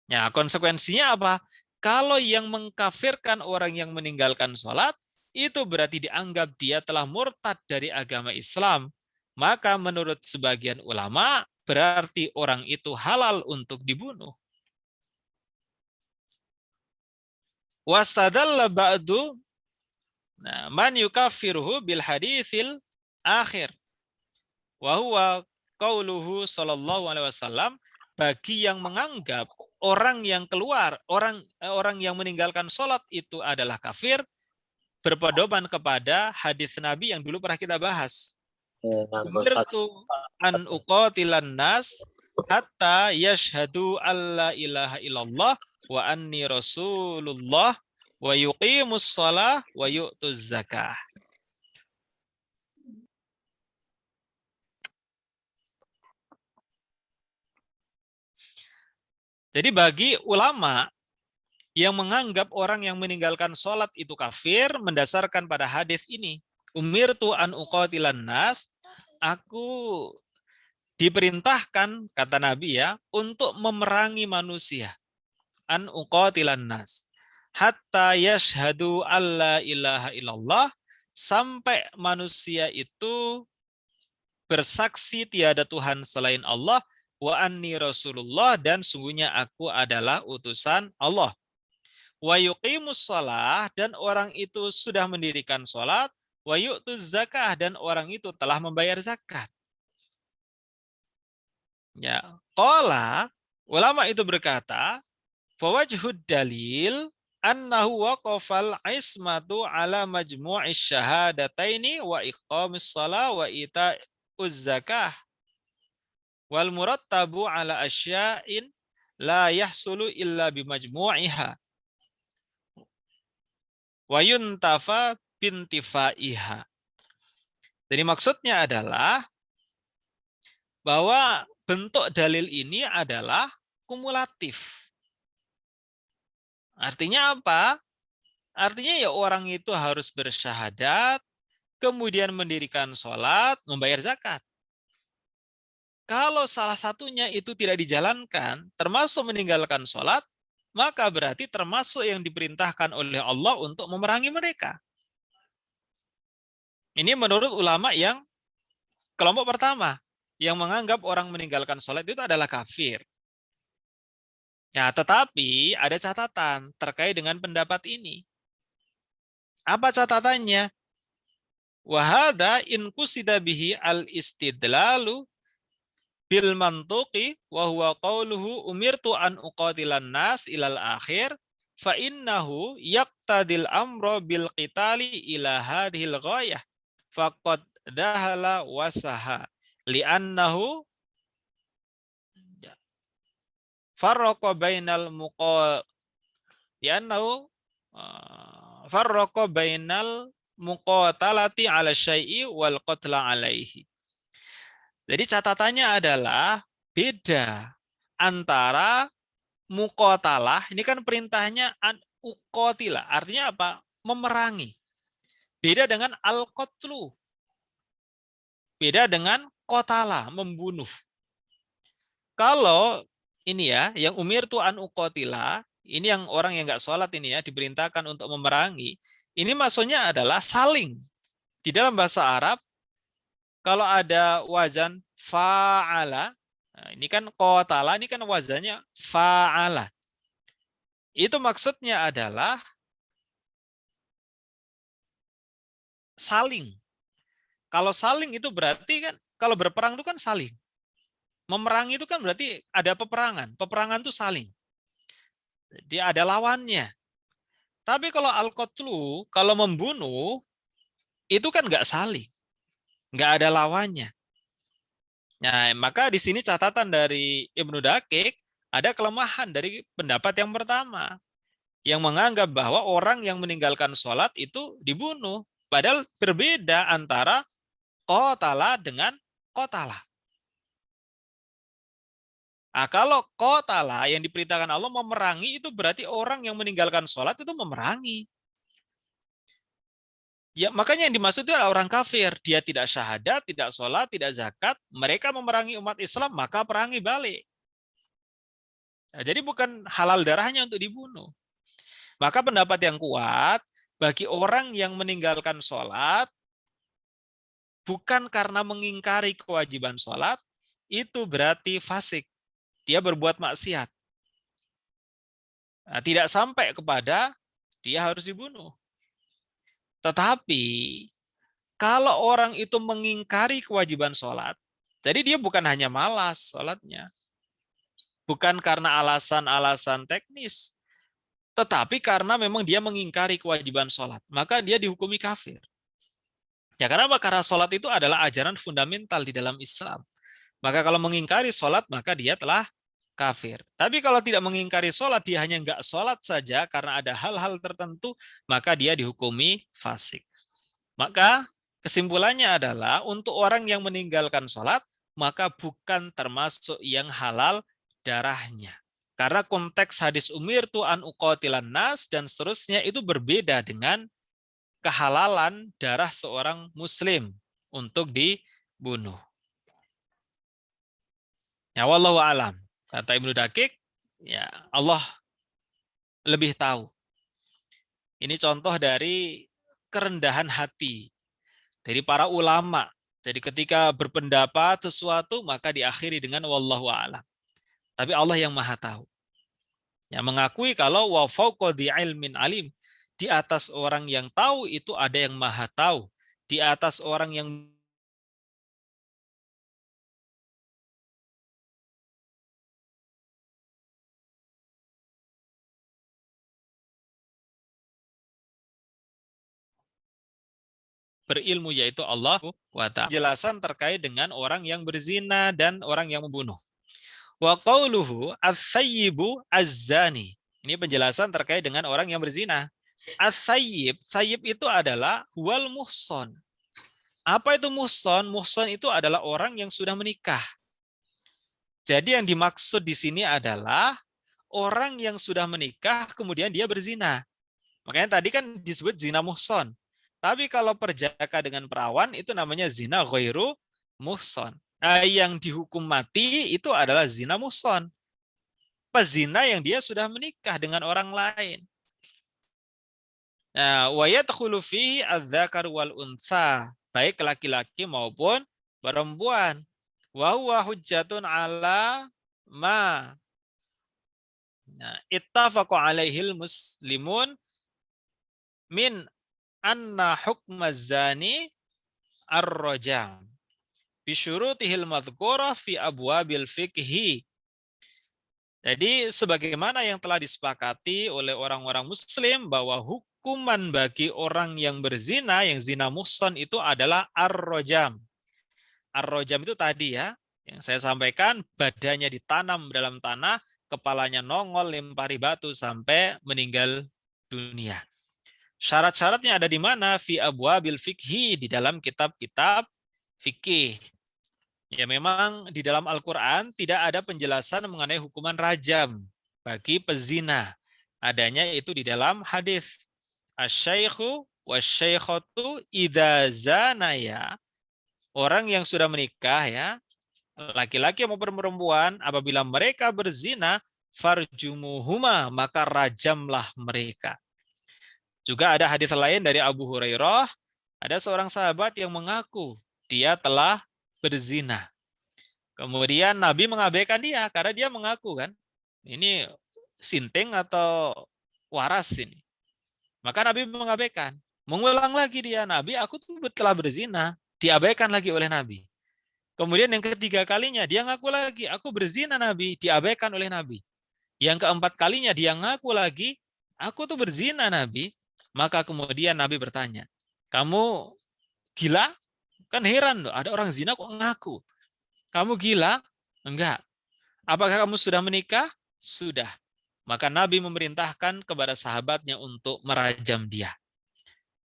Ya, konsekuensinya apa? Kalau yang mengkafirkan orang yang meninggalkan sholat, itu berarti dianggap dia telah murtad dari agama Islam. Maka menurut sebagian ulama, berarti orang itu halal untuk dibunuh. Wastadalla ba'du man yukaffiruhu bil haditsil akhir. Wa huwa qauluhu sallallahu alaihi wasallam, bagi yang menganggap orang yang keluar, orang yang meninggalkan sholat itu adalah kafir, berpedoman kepada hadis Nabi yang dulu pernah kita bahas. Umirtu an uqatilan nas hatta yashhadu alla ilaha illallah wa anni rasulullah wa yuqimus shalah wa yu'tuz zakah. Jadi bagi ulama yang menganggap orang yang meninggalkan sholat itu kafir mendasarkan pada hadis ini. Umirtu an uqatilan nas, aku diperintahkan, kata Nabi ya, untuk memerangi manusia. An uqatilan nas. Hatta yashhadu alla ilaha illallah, sampai manusia itu bersaksi tiada Tuhan selain Allah, wa anni Rasulullah, dan sungguhnya aku adalah utusan Allah. Wa yuqimus shalah, dan orang itu sudah mendirikan salat, wa yu'tuz zakah, dan orang itu telah membayar zakat. Ya, qala, ulama itu berkata, fawajhud dalil annahu waqafal ismatu ala majmu'is syahadataini wa iqamis shalah wa ita'uz zakah wal murattabu ala asya'in la yahsulu illa bimajmu'iha wa yuntafa bintifaiha. Jadi maksudnya adalah bahwa bentuk dalil ini adalah kumulatif. Artinya apa? Artinya ya orang itu harus bersyahadat, kemudian mendirikan sholat, membayar zakat. Kalau salah satunya itu tidak dijalankan, termasuk meninggalkan sholat, maka berarti termasuk yang diperintahkan oleh Allah untuk memerangi mereka. Ini menurut ulama yang kelompok pertama, yang menganggap orang meninggalkan sholat itu adalah kafir. Ya, tetapi ada catatan terkait dengan pendapat ini. Apa catatannya? Wahada in kusida bihi al-istidlalu bil mantuqi wa huwa qauluhu umirtu an uqatilan nas ilal akhir fa innahu yaqtadil amra bil qitali ila hadhil ghayah faqad dahala wasaha li'annahu farraqa bainal muqatalati ala syai'i wal qatla alaihi. Jadi catatannya adalah beda antara muqatalah, ini kan perintahnya an uqatila, artinya apa? Memerangi. Beda dengan al-qatlu. Beda dengan qatala, membunuh. Kalau ini ya, yang umirtu an uqatila, ini yang orang yang nggak sholat ini ya, diperintahkan untuk memerangi. Ini maksudnya adalah saling. Di dalam bahasa Arab, kalau ada wazan fa'ala, nah ini kan qatala, ini kan wazannya fa'ala. Itu maksudnya adalah saling. Kalau saling itu berarti kan, kalau berperang itu kan saling. Memerangi itu kan berarti ada peperangan. Peperangan itu saling. Dia ada lawannya. Tapi kalau al-qatlu, kalau membunuh, itu kan nggak saling. Nggak ada lawannya. Nah, maka di sini catatan dari Ibnu Daqiq, ada kelemahan dari pendapat yang pertama. Yang menganggap bahwa orang yang meninggalkan sholat itu dibunuh. Padahal berbeda antara qatala dengan qatala. Nah, kalau qatala yang diperintahkan Allah memerangi, itu berarti orang yang meninggalkan sholat itu memerangi. Ya, makanya yang dimaksud itu adalah orang kafir. Dia tidak syahadat, tidak sholat, tidak zakat. Mereka memerangi umat Islam, maka perangi balik. Nah, jadi bukan halal darahnya untuk dibunuh. Maka pendapat yang kuat, bagi orang yang meninggalkan sholat, bukan karena mengingkari kewajiban sholat, itu berarti fasik. Dia berbuat maksiat. Nah, tidak sampai kepada dia harus dibunuh. Tetapi kalau orang itu mengingkari kewajiban sholat, jadi dia bukan hanya malas sholatnya, bukan karena alasan-alasan teknis, tetapi karena memang dia mengingkari kewajiban sholat, maka dia dihukumi kafir. Ya karena apa? Karena sholat itu adalah ajaran fundamental di dalam Islam. Maka kalau mengingkari sholat, maka dia telah kafir. Tapi kalau tidak mengingkari sholat, dia hanya nggak sholat saja karena ada hal-hal tertentu, maka dia dihukumi fasik. Maka kesimpulannya adalah untuk orang yang meninggalkan sholat, maka bukan termasuk yang halal darahnya. Karena konteks hadis umirtu an uqatilan nas dan seterusnya itu berbeda dengan kehalalan darah seorang muslim untuk dibunuh. Ya wallahu alam. Kata Ibnu Dakik, ya Allah lebih tahu. Ini contoh dari kerendahan hati dari para ulama. Jadi ketika berpendapat sesuatu maka diakhiri dengan wallahu a'lam. Tapi Allah yang Maha tahu. Ya mengakui kalau wa fauqa dzi ilmin alim. Di atas orang yang tahu itu ada yang Maha tahu. Di atas orang yang berilmu yaitu Allah wa ta'ala. Penjelasan terkait dengan orang yang berzina dan orang yang membunuh. Wa qauluhu as-sayyibu az-zani. Ini penjelasan terkait dengan orang yang berzina. As-sayyib, sayyib itu adalah huwal muhson. Apa itu muhson? Muhson itu adalah orang yang sudah menikah. Jadi yang dimaksud di sini adalah orang yang sudah menikah kemudian dia berzina. Makanya tadi kan disebut zina muhson. Tapi kalau perjaka dengan perawan itu namanya zina ghairu muhson. Nah, yang dihukum mati itu adalah zina muhson. Pezina yang dia sudah menikah dengan orang lain. Nah, wa yadkhulu fihi adz-dzakar wal untsa, baik laki-laki maupun perempuan. Wa huwa hujjatun ala ma. Nah, ittafaqu alaihil muslimun min anna hukmaz zani ar-rajam bi syurutihil madhkurah fi abwabil fiqhi. Jadi sebagaimana yang telah disepakati oleh orang-orang muslim bahwa hukuman bagi orang yang berzina, yang zina muhsan itu adalah ar-rajam. Ar-rajam itu tadi ya, yang saya sampaikan, badannya ditanam dalam tanah, kepalanya nongol, lempari batu sampai meninggal dunia. Syarat-syaratnya ada di mana? Fi abwabil fiqhi, di dalam kitab-kitab fikih. Ya memang di dalam Al-Quran tidak ada penjelasan mengenai hukuman rajam bagi pezina. Adanya itu di dalam hadis. Asy-syaikhu wasyaikhatu idza zanaya. Orang yang sudah menikah ya, laki-laki maupun perempuan, apabila mereka berzina, farjumuhuma, maka rajamlah mereka. Juga ada hadis lain dari Abu Hurairah, ada seorang sahabat yang mengaku dia telah berzina. Kemudian Nabi mengabaikan dia karena dia mengaku kan, ini sinting atau waras ini. Maka Nabi mengabaikan. Mengulang lagi dia, Nabi aku tuh telah berzina. Diabaikan lagi oleh Nabi. Kemudian yang ketiga kalinya dia ngaku lagi, aku berzina Nabi. Diabaikan oleh Nabi. Yang keempat kalinya dia ngaku lagi, aku tuh berzina Nabi. Maka kemudian Nabi bertanya, kamu gila? Kan heran loh, ada orang zina kok ngaku. Kamu gila? Enggak. Apakah kamu sudah menikah? Sudah. Maka Nabi memerintahkan kepada sahabatnya untuk merajam dia.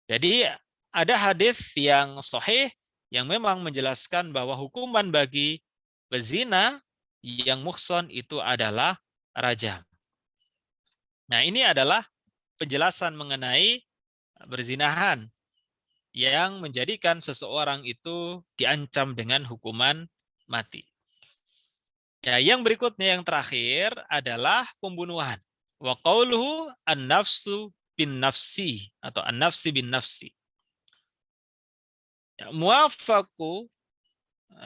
Jadi ada hadis yang sahih yang memang menjelaskan bahwa hukuman bagi pezina yang muhsan itu adalah rajam. Nah, ini adalah penjelasan mengenai berzinahan yang menjadikan seseorang itu diancam dengan hukuman mati. Ya, yang berikutnya yang terakhir adalah pembunuhan. Wa qauluhu an-nafsu bin nafsi atau an-nafsi bin nafsi. Ya, muwafaqu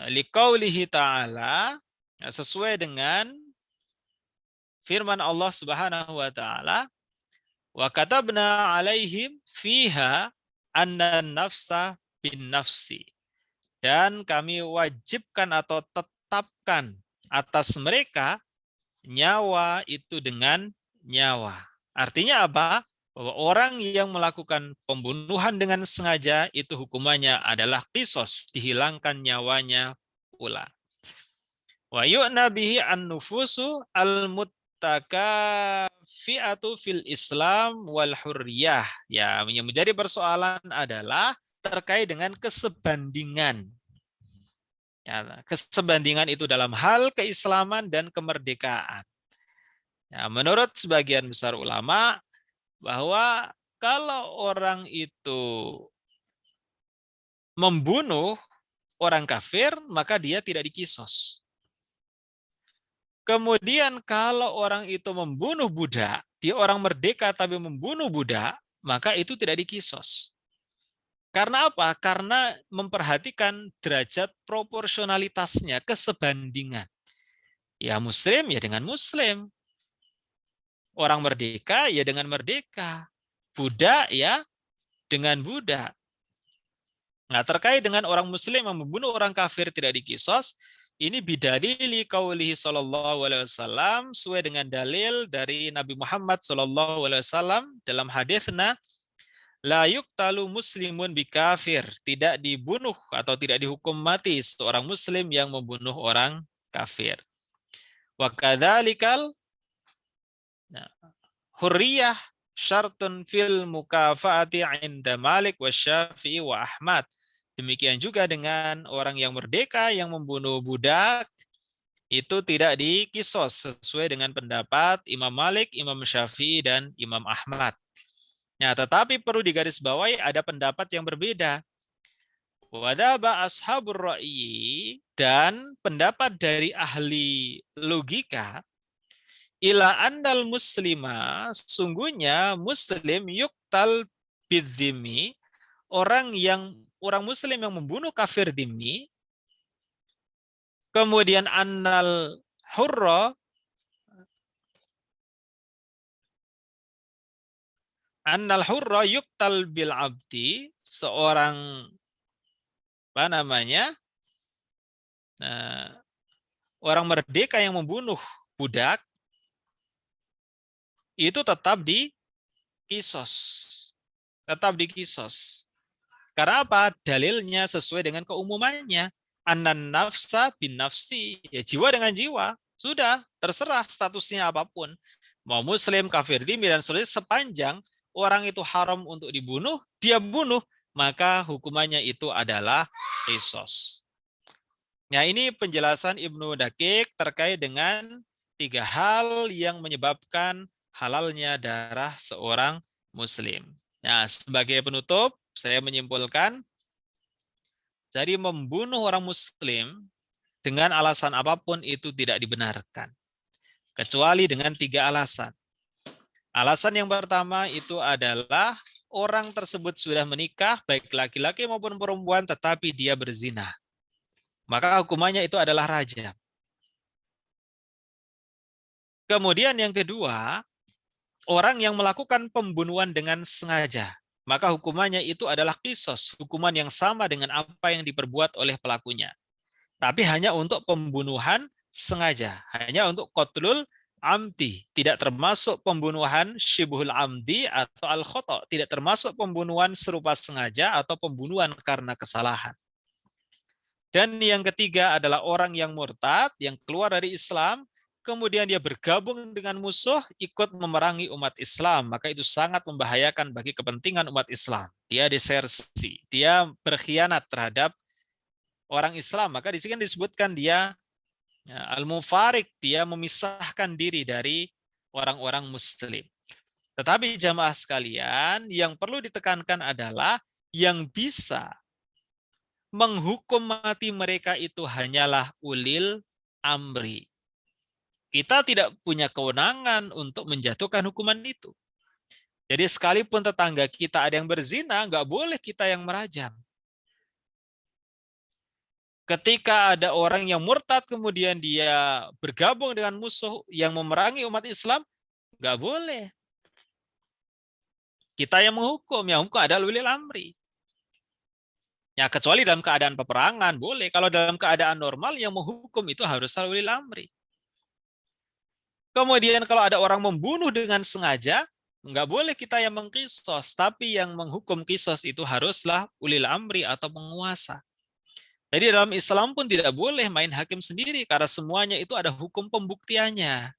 liqaulihi ta'ala, sesuai dengan firman Allah Subhanahu wa taala, wa katabna alaihim fiha anna nafsa bin nafsi. Dan kami wajibkan atau tetapkan atas mereka nyawa itu dengan nyawa. Artinya apa? Bahwa orang yang melakukan pembunuhan dengan sengaja itu hukumannya adalah qisas, dihilangkan nyawanya pula. Wa yu'na bihi an-nufusu al-muttakafi'atu fil Islam wal hurriyah. Ya, yang menjadi persoalan adalah terkait dengan kesebandingan. Ya, kesebandingan itu dalam hal keislaman dan kemerdekaan. Ya, menurut sebagian besar ulama bahwa kalau orang itu membunuh orang kafir, maka dia tidak dikisos. Kemudian kalau orang itu membunuh budak, dia orang merdeka tapi membunuh budak, maka itu tidak dikisos. Karena apa? Karena memperhatikan derajat proporsionalitasnya, kesebandingan. Ya muslim ya dengan muslim. Orang merdeka ya dengan merdeka. Budak ya dengan budak. Nah, terkait dengan orang muslim yang membunuh orang kafir tidak dikisos, ini bidalili qaulihi sallallahu alaihi wasallam, sesuai dengan dalil dari Nabi Muhammad sallallahu alaihi wasallam dalam hadisnya, la yuqtalu muslimun bikafir, tidak dibunuh atau tidak dihukum mati seorang muslim yang membunuh orang kafir. Wa kadzalikal hurriyah syartun fil mukafaati 'inda Malik wa Syafi'i wa Ahmad. Demikian juga dengan orang yang merdeka yang membunuh budak, itu tidak dikisos sesuai dengan pendapat Imam Malik, Imam Syafi'i, dan Imam Ahmad. Nah, tetapi perlu digarisbawahi ada pendapat yang berbeda. Wadaba ashabur ra'yi, dan pendapat dari ahli logika, ila andal muslima, sungguhnya muslim yuktal bidzimi, orang muslim yang membunuh kafir dhimmi, kemudian hurra annal hurra yuktal bil abdi, seorang orang merdeka yang membunuh budak itu tetap dikisos. Tetap dikisos. Karena apa? Dalilnya sesuai dengan keumumannya. Anan nafsa bin nafsi. Ya, jiwa dengan jiwa. Sudah, terserah statusnya apapun. Mau muslim, kafir, dhimmi, dan seterusnya, sepanjang orang itu haram untuk dibunuh, dia bunuh, maka hukumannya itu adalah qisas. Nah, ini penjelasan Ibnu Daqiq terkait dengan 3 hal yang menyebabkan halalnya darah seorang muslim. Nah, sebagai penutup, saya menyimpulkan, jadi membunuh orang muslim dengan alasan apapun itu tidak dibenarkan. Kecuali dengan 3 alasan. Alasan yang pertama itu adalah orang tersebut sudah menikah, baik laki-laki maupun perempuan, tetapi dia berzina. Maka hukumannya itu adalah rajam. Kemudian yang kedua, orang yang melakukan pembunuhan dengan sengaja, maka hukumannya itu adalah qisas, hukuman yang sama dengan apa yang diperbuat oleh pelakunya. Tapi hanya untuk pembunuhan sengaja, hanya untuk qatlul amdi, tidak termasuk pembunuhan syibhul amdi atau al-khata', tidak termasuk pembunuhan serupa sengaja atau pembunuhan karena kesalahan. Dan yang ketiga adalah orang yang murtad, yang keluar dari Islam, kemudian dia bergabung dengan musuh, ikut memerangi umat Islam, maka itu sangat membahayakan bagi kepentingan umat Islam. Dia desersi, dia berkhianat terhadap orang Islam, maka di sini disebutkan dia al-mufarik, dia memisahkan diri dari orang-orang muslim. Tetapi jamaah sekalian, yang perlu ditekankan adalah yang bisa menghukum mati mereka itu hanyalah ulil amri. Kita tidak punya kewenangan untuk menjatuhkan hukuman itu. Jadi sekalipun tetangga kita ada yang berzina, nggak boleh kita yang merajam. Ketika ada orang yang murtad kemudian dia bergabung dengan musuh yang memerangi umat Islam, nggak boleh. Kita yang menghukum, yang hukum adalah ulil amri. Ya, kecuali dalam keadaan peperangan, boleh. Kalau dalam keadaan normal, yang menghukum itu haruslah ulil amri. Kemudian kalau ada orang membunuh dengan sengaja, nggak boleh kita yang mengkisos, tapi yang menghukum kisos itu haruslah ulil amri atau penguasa. Jadi dalam Islam pun tidak boleh main hakim sendiri, karena semuanya itu ada hukum pembuktiannya.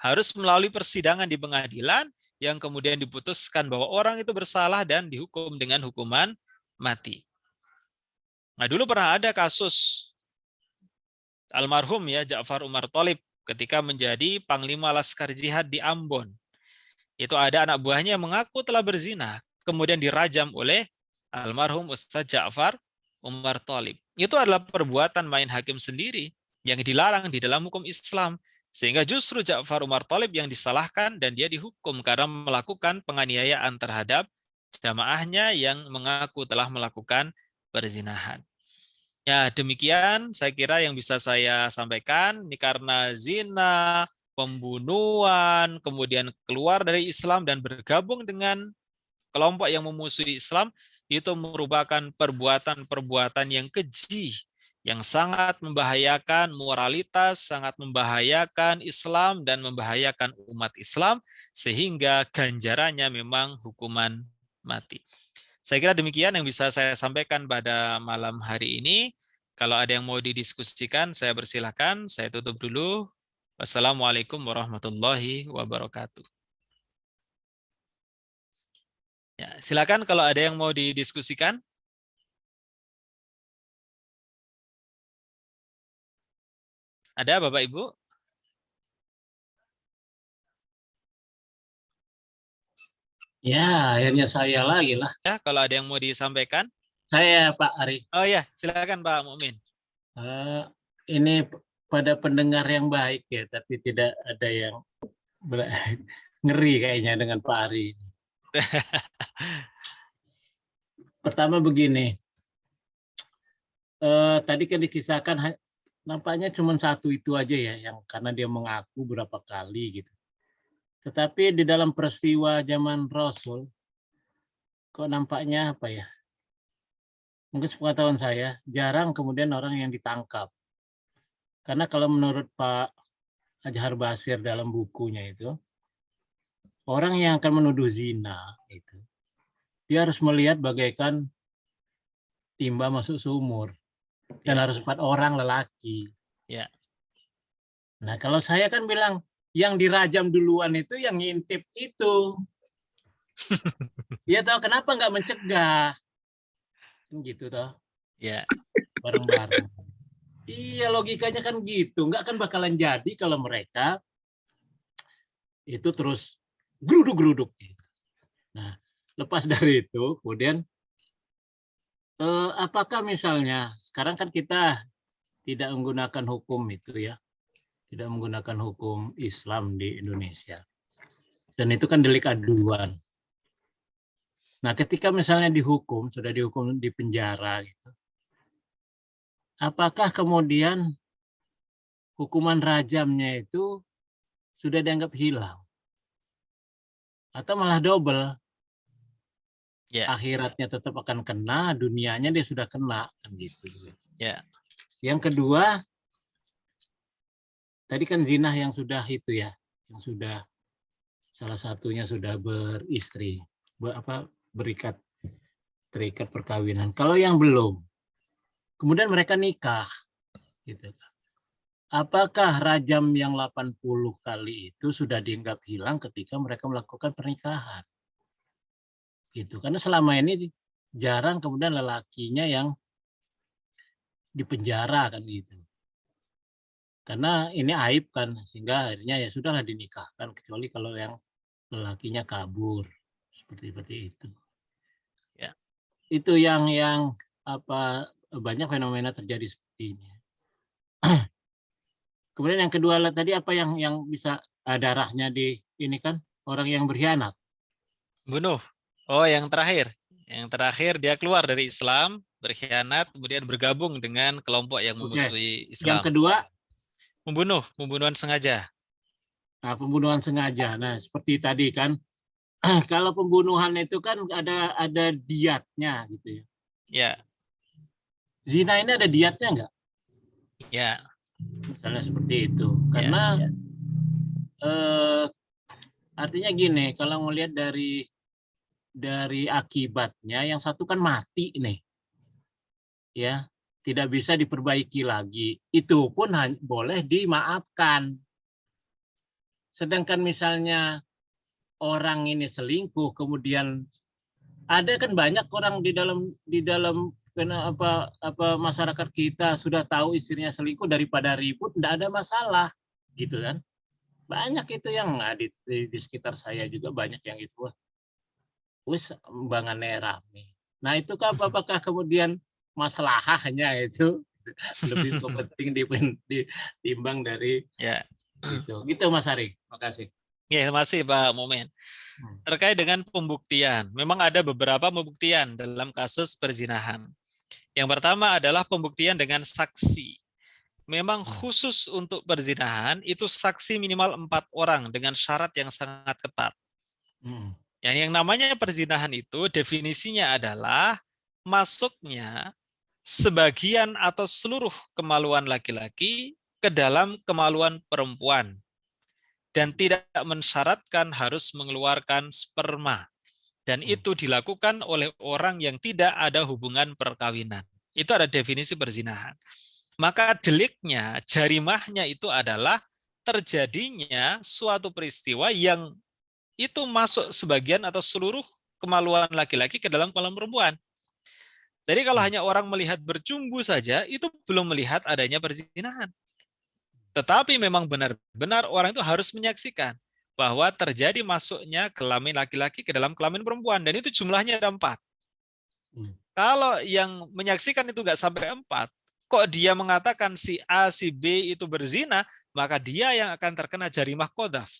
Harus melalui persidangan di pengadilan, yang kemudian diputuskan bahwa orang itu bersalah dan dihukum dengan hukuman mati. Nah, dulu pernah ada kasus almarhum ya Ja'far Umar Thalib ketika menjadi panglima Laskar Jihad di Ambon. Itu ada anak buahnya yang mengaku telah berzina, kemudian dirajam oleh almarhum Ustadz Ja'far Umar Thalib. Itu adalah perbuatan main hakim sendiri yang dilarang di dalam hukum Islam. Sehingga justru Ja'far Umar Thalib yang disalahkan dan dia dihukum karena melakukan penganiayaan terhadap jamaahnya yang mengaku telah melakukan perzinahan. Ya, demikian saya kira yang bisa saya sampaikan. Ini karena zina, pembunuhan, kemudian keluar dari Islam dan bergabung dengan kelompok yang memusuhi Islam, itu merupakan perbuatan-perbuatan yang keji, yang sangat membahayakan moralitas, sangat membahayakan Islam dan membahayakan umat Islam, sehingga ganjarannya memang hukuman mati. Saya kira demikian yang bisa saya sampaikan pada malam hari ini. Kalau ada yang mau didiskusikan, saya persilahkan. Saya tutup dulu. Wassalamualaikum warahmatullahi wabarakatuh. Ya, silakan kalau ada yang mau didiskusikan. Ada Bapak Ibu? Ya, akhirnya saya lagi lah. Ya, kalau ada yang mau disampaikan. Saya Pak Ari. Oh ya, silakan Pak Mukmin. Ini pada pendengar yang baik ya, tapi tidak ada yang ngeri kayaknya dengan Pak Ari. Pertama begini, tadi kan dikisahkan nampaknya cuma satu itu aja ya, yang karena dia mengaku berapa kali gitu. Tetapi di dalam peristiwa zaman Rasul, kok nampaknya apa ya? Mungkin sepengetahuan saya, jarang kemudian orang yang ditangkap. Karena kalau menurut Pak Ajhar Basir dalam bukunya itu, orang yang akan menuduh zina itu, dia harus melihat bagaikan timba masuk sumur. Dan harus 4 orang lelaki. Ya. Nah kalau saya kan bilang, yang dirajam duluan itu yang ngintip itu. Dia tahu kenapa nggak mencegah. Gitu toh. Ya. Bareng-bareng. Iya logikanya kan gitu. Nggak akan bakalan jadi kalau mereka itu terus geruduk-geruduk. Nah lepas dari itu kemudian apakah misalnya sekarang kan kita tidak menggunakan hukum itu ya. Tidak menggunakan hukum Islam di Indonesia. Dan itu kan delik aduan. Nah, ketika misalnya dihukum, sudah dihukum di penjara gitu. Apakah kemudian hukuman rajamnya itu sudah dianggap hilang? Atau malah double? Ya. Akhiratnya tetap akan kena, dunianya dia sudah kena kan gitu. Ya. Yang kedua, tadi kan zina yang sudah itu ya, yang sudah salah satunya sudah beristri, terikat perkawinan. Kalau yang belum, kemudian mereka nikah, gitu. Apakah rajam yang 80 kali itu sudah dianggap hilang ketika mereka melakukan pernikahan? Gitu. Karena selama ini jarang kemudian lelakinya yang dipenjara kan gitu. Karena ini aib kan, sehingga akhirnya ya sudahlah dinikahkan, kecuali kalau yang lelakinya kabur seperti itu. Ya. Itu yang apa banyak fenomena terjadi seperti ini. Kemudian yang kedua tadi apa yang bisa darahnya di ini kan orang yang berkhianat. Bunuh. Oh, yang terakhir. Yang terakhir dia keluar dari Islam, berkhianat, kemudian bergabung dengan kelompok yang memusuhi Islam. Yang kedua, membunuh, pembunuhan sengaja. Nah, pembunuhan sengaja. Nah, seperti tadi kan, kalau pembunuhan itu kan ada diatnya gitu ya. Ya. Zina ini ada diatnya enggak? Ya. Misalnya seperti itu. Karena artinya gini, kalau ngelihat dari akibatnya, yang satu kan mati nih, ya. Tidak bisa diperbaiki lagi. Itu pun boleh dimaafkan. Sedangkan misalnya orang ini selingkuh, kemudian ada kan banyak orang di dalam masyarakat kita sudah tahu istrinya selingkuh, daripada ribut, tidak ada masalah, gitu kan? Banyak itu yang di sekitar saya juga banyak yang itu. Wis embangannya rame. Nah itu kan apakah kemudian masalahnya itu lebih penting ditimbang dari Ya. itu. Gitu Mas Ari. Makasih. Ya, masih Pak Momen. Terkait dengan pembuktian, memang ada beberapa pembuktian dalam kasus perzinahan. Yang pertama adalah pembuktian dengan saksi. Memang khusus untuk perzinahan itu saksi minimal 4 orang dengan syarat yang sangat ketat. Yang namanya perzinahan itu definisinya adalah masuknya sebagian atau seluruh kemaluan laki-laki ke dalam kemaluan perempuan dan tidak mensyaratkan harus mengeluarkan sperma. Dan itu dilakukan oleh orang yang tidak ada hubungan perkawinan. Itu ada definisi perzinahan. Maka deliknya, jarimahnya itu adalah terjadinya suatu peristiwa yang itu masuk sebagian atau seluruh kemaluan laki-laki ke dalam kemaluan perempuan. Jadi kalau hanya orang melihat bercumbu saja, itu belum melihat adanya perzinahan. Tetapi memang benar-benar orang itu harus menyaksikan bahwa terjadi masuknya kelamin laki-laki ke dalam kelamin perempuan. Dan itu jumlahnya ada 4. Kalau yang menyaksikan itu nggak sampai 4, kok dia mengatakan si A, si B itu berzina, maka dia yang akan terkena jarimah qadzaf.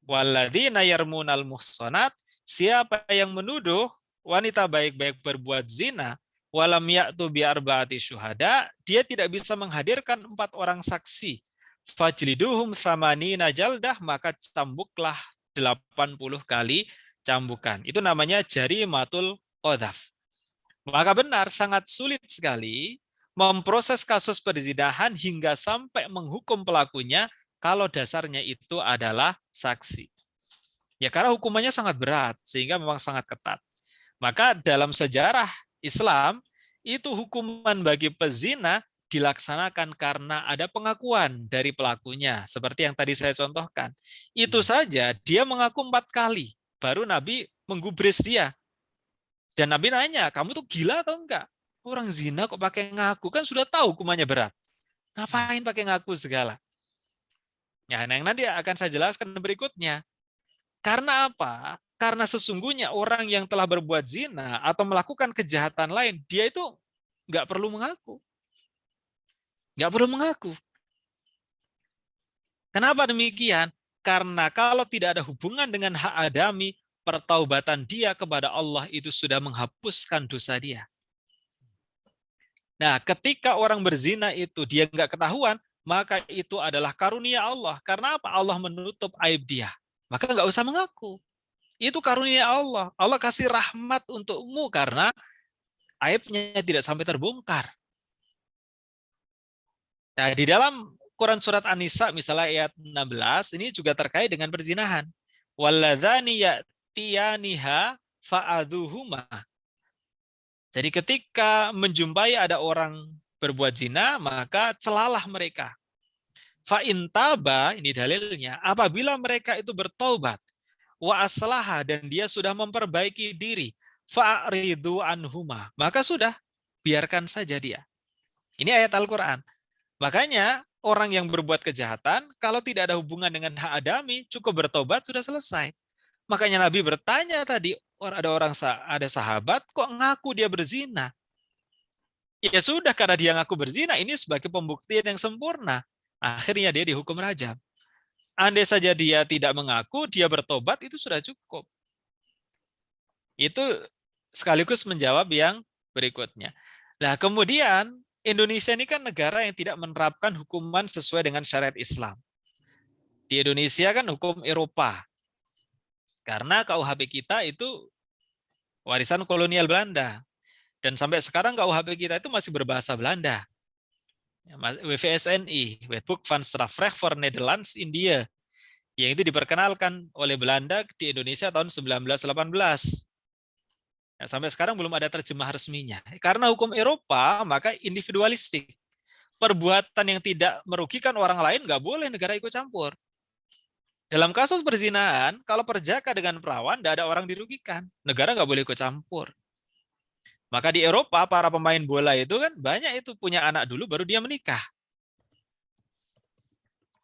Walladzina yarmunal muhsanat, siapa yang menuduh wanita baik-baik berbuat zina, walam ya'tu bi arba'ati syuhada, dia tidak bisa menghadirkan 4 orang saksi. Fajliduhum tsamanina jaldah, maka cambuklah 80 kali cambukan. Itu namanya jarimatul qadzaf. Maka benar sangat sulit sekali memproses kasus perzinahan hingga sampai menghukum pelakunya kalau dasarnya itu adalah saksi. Ya karena hukumannya sangat berat sehingga memang sangat ketat. Maka dalam sejarah Islam itu hukuman bagi pezina dilaksanakan karena ada pengakuan dari pelakunya. Seperti yang tadi saya contohkan. Itu saja dia mengaku 4 kali. Baru Nabi menggubris dia. Dan Nabi nanya, kamu tuh gila atau enggak? Orang zina kok pakai ngaku? Kan sudah tahu hukumannya berat. Ngapain pakai ngaku segala? Ya, yang nanti akan saya jelaskan berikutnya. Karena apa? Karena sesungguhnya orang yang telah berbuat zina atau melakukan kejahatan lain, dia itu nggak perlu mengaku. Nggak perlu mengaku. Kenapa demikian? Karena kalau tidak ada hubungan dengan hak adami, pertaubatan dia kepada Allah itu sudah menghapuskan dosa dia. Nah, ketika orang berzina itu dia nggak ketahuan, maka itu adalah karunia Allah. Karena apa? Allah menutup aib dia. Maka nggak usah mengaku. Itu karunia Allah. Allah kasih rahmat untukmu karena aibnya tidak sampai terbongkar. Nah, di dalam Quran surat An-Nisa misalnya ayat 16 ini juga terkait dengan perzinahan. Walladzani ya'tiyaniha fa'adhuhuma. Jadi ketika menjumpai ada orang berbuat zina, maka celalah mereka. Fa'in taba, ini dalilnya, apabila mereka itu bertaubat, wa aslaha, dan dia sudah memperbaiki diri, fa'ridu anhuma, maka sudah, biarkan saja dia. Ini ayat Al-Quran. Makanya orang yang berbuat kejahatan, kalau tidak ada hubungan dengan hak adami, cukup bertobat, sudah selesai. Makanya Nabi bertanya tadi, ada sahabat kok ngaku dia berzina. Ya sudah, karena dia ngaku berzina, ini sebagai pembuktian yang sempurna. Akhirnya dia dihukum rajam. Andai saja dia tidak mengaku, dia bertobat, itu sudah cukup. Itu sekaligus menjawab yang berikutnya. Nah, kemudian Indonesia ini kan negara yang tidak menerapkan hukuman sesuai dengan syariat Islam. Di Indonesia kan hukum Eropa. Karena KUHP kita itu warisan kolonial Belanda. Dan sampai sekarang KUHP kita itu masih berbahasa Belanda. WVSNI, Wetboek van Strafrecht voor Nederlands India, yang itu diperkenalkan oleh Belanda di Indonesia tahun 1918. Sampai sekarang belum ada terjemah resminya. Karena hukum Eropa, maka individualistik. Perbuatan yang tidak merugikan orang lain nggak boleh negara ikut campur. Dalam kasus perzinahan, kalau perjaka dengan perawan, tidak ada orang dirugikan. Negara nggak boleh ikut campur. Maka di Eropa, para pemain bola itu kan banyak itu punya anak dulu, baru dia menikah.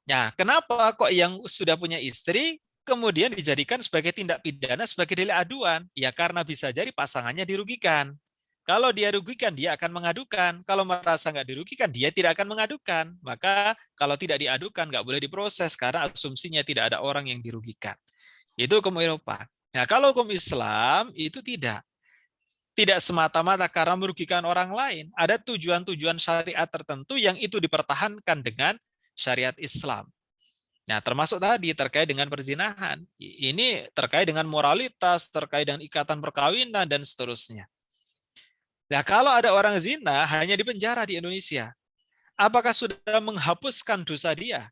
Nah, kenapa kok yang sudah punya istri kemudian dijadikan sebagai tindak pidana, sebagai delik aduan? Ya karena bisa jadi pasangannya dirugikan. Kalau dia rugikan, dia akan mengadukan. Kalau merasa nggak dirugikan, dia tidak akan mengadukan. Maka kalau tidak diadukan, nggak boleh diproses karena asumsinya tidak ada orang yang dirugikan. Itu hukum Eropa. Nah, kalau hukum Islam itu tidak. Tidak semata-mata karena merugikan orang lain. Ada tujuan-tujuan syariat tertentu yang itu dipertahankan dengan syariat Islam. Nah, termasuk tadi terkait dengan perzinahan. Ini terkait dengan moralitas, terkait dengan ikatan perkawinan, dan seterusnya. Nah, kalau ada orang zina hanya dipenjara di Indonesia, apakah sudah menghapuskan dosa dia?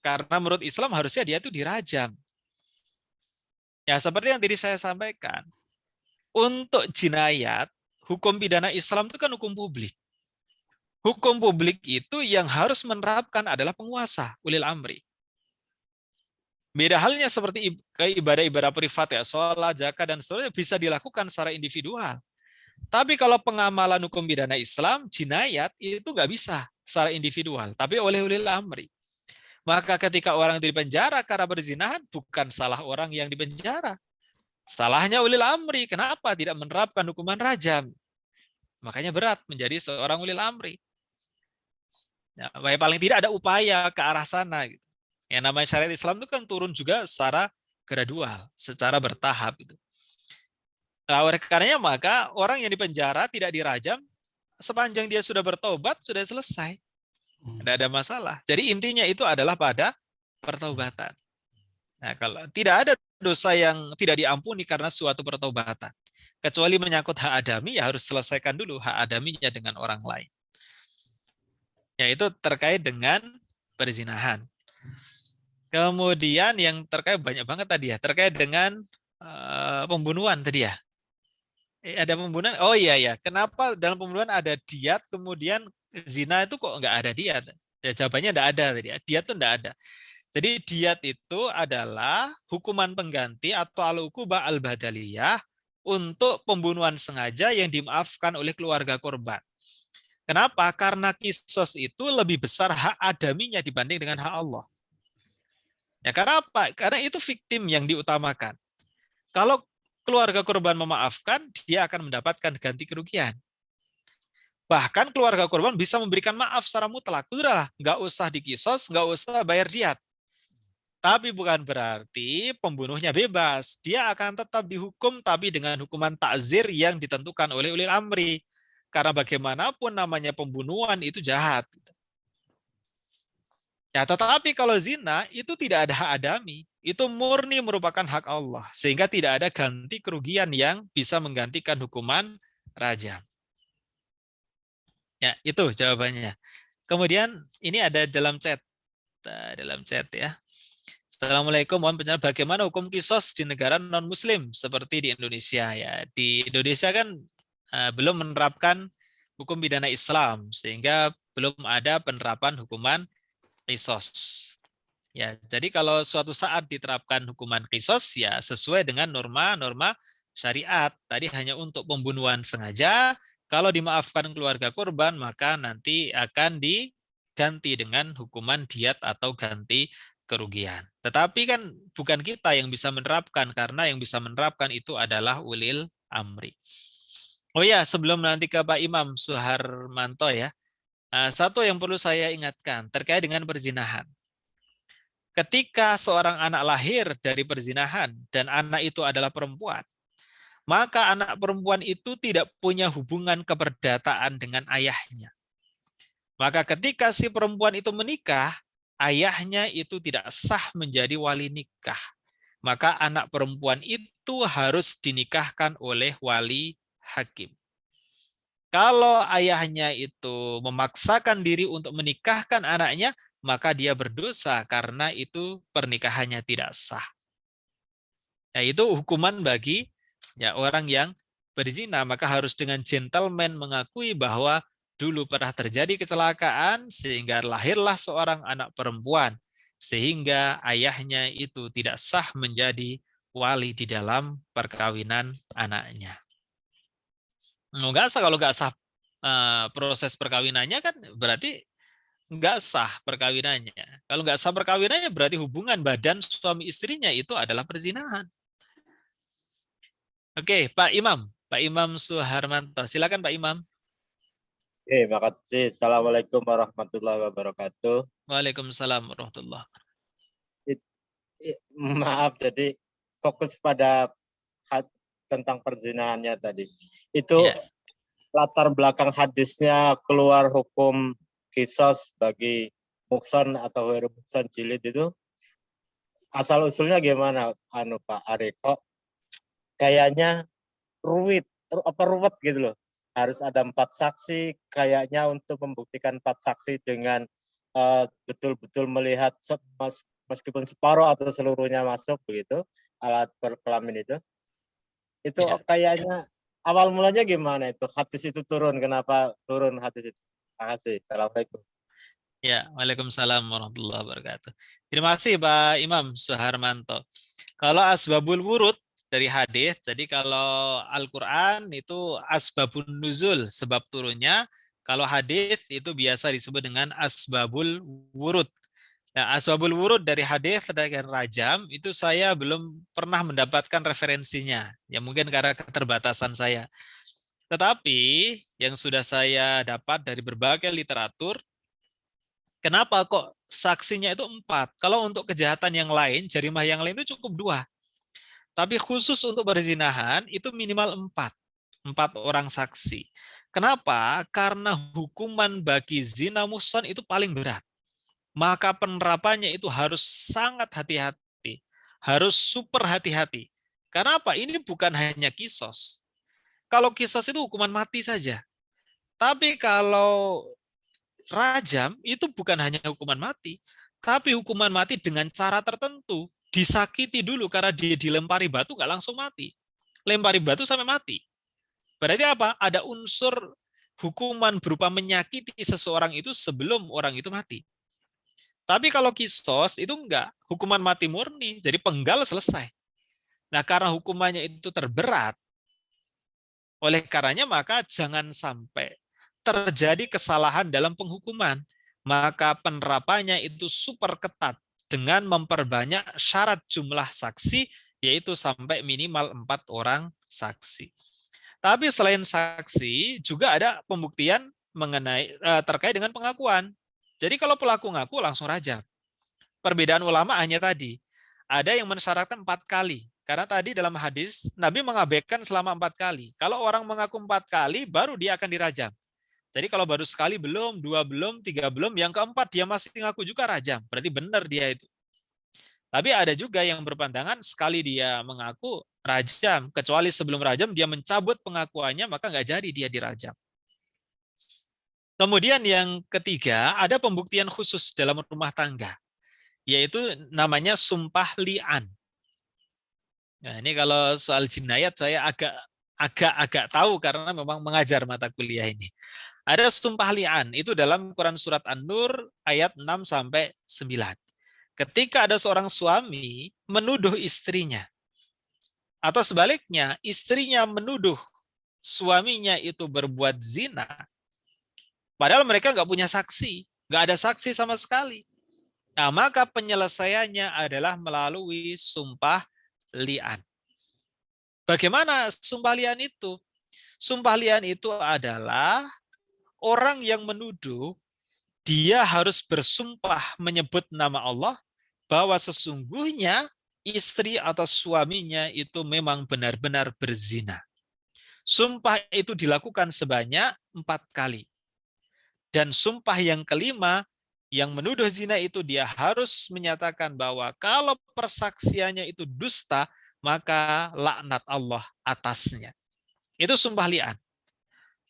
Karena menurut Islam harusnya dia itu dirajam. Ya, seperti yang tadi saya sampaikan. Untuk jinayat, hukum pidana Islam itu kan hukum publik. Hukum publik itu yang harus menerapkan adalah penguasa, ulil amri. Beda halnya seperti ibadah-ibadah privat ya, sholat, zakat, dan seterusnya bisa dilakukan secara individual. Tapi kalau pengamalan hukum pidana Islam, jinayat itu nggak bisa secara individual, tapi oleh ulil amri. Maka ketika orang di penjara karena berzinahan, bukan salah orang yang dipenjara. Salahnya ulil amri. Kenapa tidak menerapkan hukuman rajam? Makanya berat menjadi seorang ulil amri. Ya, paling tidak ada upaya ke arah sana. Gitu. Yang namanya syariat Islam itu kan turun juga secara gradual, secara bertahap. Gitu. Nah, oleh karenanya maka orang yang dipenjara tidak dirajam, sepanjang dia sudah bertobat, sudah selesai. Tidak ada masalah. Jadi intinya itu adalah pada pertobatan. Nah, kalau tidak ada dosa yang tidak diampuni karena suatu pertobatan. Kecuali menyangkut hak adami, ya harus selesaikan dulu hak adaminya dengan orang lain. Yaitu terkait dengan perzinahan. Kemudian yang terkait banyak banget tadi ya, terkait dengan pembunuhan tadi ya. Ada pembunuhan, oh iya ya, kenapa dalam pembunuhan ada diat, kemudian zina itu kok nggak ada diat? Ya jawabannya nggak ada tadi ya, diat itu nggak ada. Jadi diat itu adalah hukuman pengganti atau al-uqubah al-badaliyah untuk pembunuhan sengaja yang dimaafkan oleh keluarga korban. Kenapa? Karena kisos itu lebih besar hak adaminya dibanding dengan hak Allah. Ya karena apa? Karena itu victim yang diutamakan. Kalau keluarga korban memaafkan, dia akan mendapatkan ganti kerugian. Bahkan keluarga korban bisa memberikan maaf secara mutlak. Udahlah, nggak usah dikisos, nggak usah bayar diat. Tapi bukan berarti pembunuhnya bebas. Dia akan tetap dihukum, tapi dengan hukuman takzir yang ditentukan oleh ulil amri. Karena bagaimanapun namanya pembunuhan itu jahat. Ya, tetapi kalau zina itu tidak ada hak adami. Itu murni merupakan hak Allah. Sehingga tidak ada ganti kerugian yang bisa menggantikan hukuman rajam. Ya, itu jawabannya. Kemudian ini ada dalam chat. Ya. Assalamualaikum, mohon penjelasan bagaimana hukum kisos di negara non-muslim seperti di Indonesia ya. Di Indonesia kan belum menerapkan hukum pidana Islam sehingga belum ada penerapan hukuman kisos. Ya, jadi kalau suatu saat diterapkan hukuman kisos ya sesuai dengan norma-norma syariat. Tadi hanya untuk pembunuhan sengaja, kalau dimaafkan keluarga korban maka nanti akan diganti dengan hukuman diat atau ganti kerugian. Tetapi kan bukan kita yang bisa menerapkan karena yang bisa menerapkan itu adalah ulil amri. Oh ya, sebelum nanti ke Pak Imam Suharmanto ya. Satu yang perlu saya ingatkan terkait dengan perzinahan. Ketika seorang anak lahir dari perzinahan dan anak itu adalah perempuan, maka anak perempuan itu tidak punya hubungan keperdataan dengan ayahnya. Maka ketika si perempuan itu menikah, ayahnya itu tidak sah menjadi wali nikah. Maka anak perempuan itu harus dinikahkan oleh wali hakim. Kalau ayahnya itu memaksakan diri untuk menikahkan anaknya, maka dia berdosa karena itu pernikahannya tidak sah. Ya, itu hukuman bagi ya orang yang berzina, maka harus dengan gentleman mengakui bahwa dulu pernah terjadi kecelakaan sehingga lahirlah seorang anak perempuan sehingga ayahnya itu tidak sah menjadi wali di dalam perkawinan anaknya. Nggak sah, kalau nggak sah proses perkawinannya kan berarti nggak sah perkawinannya. Kalau nggak sah perkawinannya berarti hubungan badan suami istrinya itu adalah perzinahan. Oke, Pak Imam. Pak Imam Suharmanto. Silakan Pak Imam. Oke, makasih. Assalamualaikum warahmatullahi wabarakatuh. Waalaikumsalam warahmatullahi wabarakatuh. Maaf, jadi fokus pada tentang perzinahannya tadi. Itu Ya. latar belakang hadisnya keluar hukum kisos bagi mukson atau ghairu mukson jilid itu asal usulnya gimana, Pak Ari? Kok kayaknya ruwet gitu loh. Harus ada 4 saksi, kayaknya untuk membuktikan 4 saksi dengan betul-betul melihat meskipun separuh atau seluruhnya masuk begitu alat kelamin itu Ya. kayaknya awal mulanya gimana itu hadis itu turun, kenapa turun hadis itu? Terima kasih. Assalamualaikum. Ya, Waalaikumsalam warahmatullahi wabarakatuh. Terima kasih Pak Imam Suharmanto. Kalau asbabul wurud dari hadis, jadi kalau Al-Quran itu asbabun nuzul, sebab turunnya. Kalau hadis itu biasa disebut dengan asbabul wurud. Nah, asbabul wurud dari hadis dengan rajam itu saya belum pernah mendapatkan referensinya. Ya mungkin karena keterbatasan saya. Tetapi yang sudah saya dapat dari berbagai literatur, kenapa kok saksinya itu 4? Kalau untuk kejahatan yang lain, jarimah yang lain itu cukup 2. Tapi khusus untuk perzinahan itu minimal 4. 4 orang saksi. Kenapa? Karena hukuman bagi zina muhsan itu paling berat. Maka penerapannya itu harus sangat hati-hati. Harus super hati-hati. Karena apa? Ini bukan hanya kisos. Kalau kisos itu hukuman mati saja. Tapi kalau rajam itu bukan hanya hukuman mati, tapi hukuman mati dengan cara tertentu. Disakiti dulu karena dia dilempari batu nggak langsung mati. Lempari batu sampai mati. Berarti apa? Ada unsur hukuman berupa menyakiti seseorang itu sebelum orang itu mati. Tapi kalau kisos itu enggak, hukuman mati murni, jadi penggal selesai. Nah, karena hukumannya itu terberat, oleh karenanya maka jangan sampai terjadi kesalahan dalam penghukuman. Maka penerapannya itu super ketat dengan memperbanyak syarat jumlah saksi, yaitu sampai minimal 4 orang saksi. Tapi selain saksi, juga ada pembuktian mengenai terkait dengan pengakuan. Jadi kalau pelaku ngaku langsung rajam. Perbedaan ulama hanya tadi. Ada yang mensyaratkan 4 kali. Karena tadi dalam hadis, Nabi mengabaikan selama 4 kali. Kalau orang mengaku 4 kali, baru dia akan dirajam. Jadi kalau baru sekali belum, 2 belum, 3 belum, yang keempat dia masih ngaku juga rajam. Berarti benar dia itu. Tapi ada juga yang berpandangan sekali dia mengaku rajam, kecuali sebelum rajam dia mencabut pengakuannya, maka nggak jadi dia dirajam. Kemudian yang ketiga, ada pembuktian khusus dalam rumah tangga, yaitu namanya sumpah li'an. Nah, ini kalau soal jinayat saya agak tahu karena memang mengajar mata kuliah ini. Ada sumpah li'an, itu dalam Quran Surat An-Nur ayat 6 sampai 9. Ketika ada seorang suami menuduh istrinya, atau sebaliknya istrinya menuduh suaminya itu berbuat zina, padahal mereka nggak punya saksi, nggak ada saksi sama sekali. Nah, maka penyelesaiannya adalah melalui sumpah li'an. Bagaimana sumpah li'an itu? Sumpah li'an itu adalah orang yang menuduh, dia harus bersumpah menyebut nama Allah bahwa sesungguhnya istri atau suaminya itu memang benar-benar berzina. Sumpah itu dilakukan sebanyak 4 kali. Dan sumpah yang kelima, yang menuduh zina itu dia harus menyatakan bahwa kalau persaksiannya itu dusta, maka laknat Allah atasnya. Itu sumpah li'an.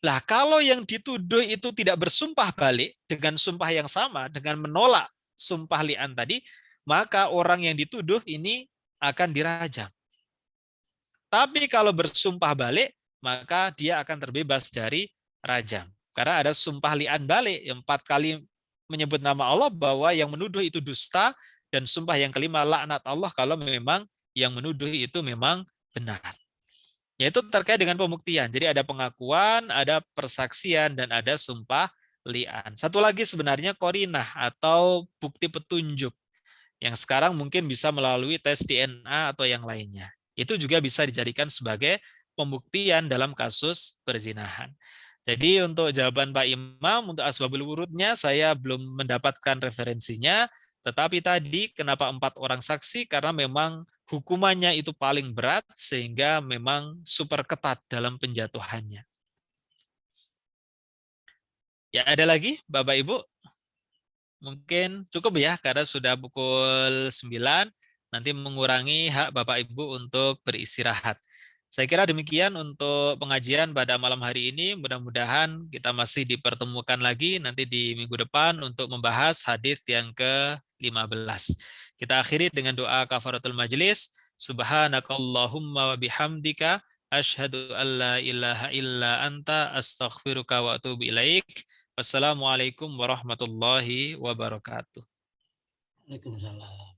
Lah, kalau yang dituduh itu tidak bersumpah balik dengan sumpah yang sama, dengan menolak sumpah li'an tadi, maka orang yang dituduh ini akan dirajam. Tapi kalau bersumpah balik, maka dia akan terbebas dari rajam. Karena ada sumpah li'an balik, yang 4 kali menyebut nama Allah bahwa yang menuduh itu dusta, dan sumpah yang kelima laknat Allah kalau memang yang menuduh itu memang benar. Yaitu terkait dengan pembuktian. Jadi ada pengakuan, ada persaksian, dan ada sumpah li'an. Satu lagi sebenarnya korinah atau bukti petunjuk yang sekarang mungkin bisa melalui tes DNA atau yang lainnya. Itu juga bisa dijadikan sebagai pembuktian dalam kasus perzinahan. Jadi untuk jawaban Pak Imam, untuk asbabul wurudnya saya belum mendapatkan referensinya, tetapi tadi kenapa 4 orang saksi? Karena memang hukumannya itu paling berat sehingga memang super ketat dalam penjatuhannya. Ya, ada lagi Bapak Ibu? Mungkin cukup ya karena sudah pukul 9, nanti mengurangi hak Bapak Ibu untuk beristirahat. Saya kira demikian untuk pengajian pada malam hari ini. Mudah-mudahan kita masih dipertemukan lagi nanti di minggu depan untuk membahas hadis yang ke-15. Kita akhiri dengan doa kafaratul majlis. Subhanakallahumma wa bihamdika asyhadu an la ilaha illa anta astaghfiruka wa atubu ilaik. Wassalamualaikum warahmatullahi wabarakatuh. Waalaikumsalam.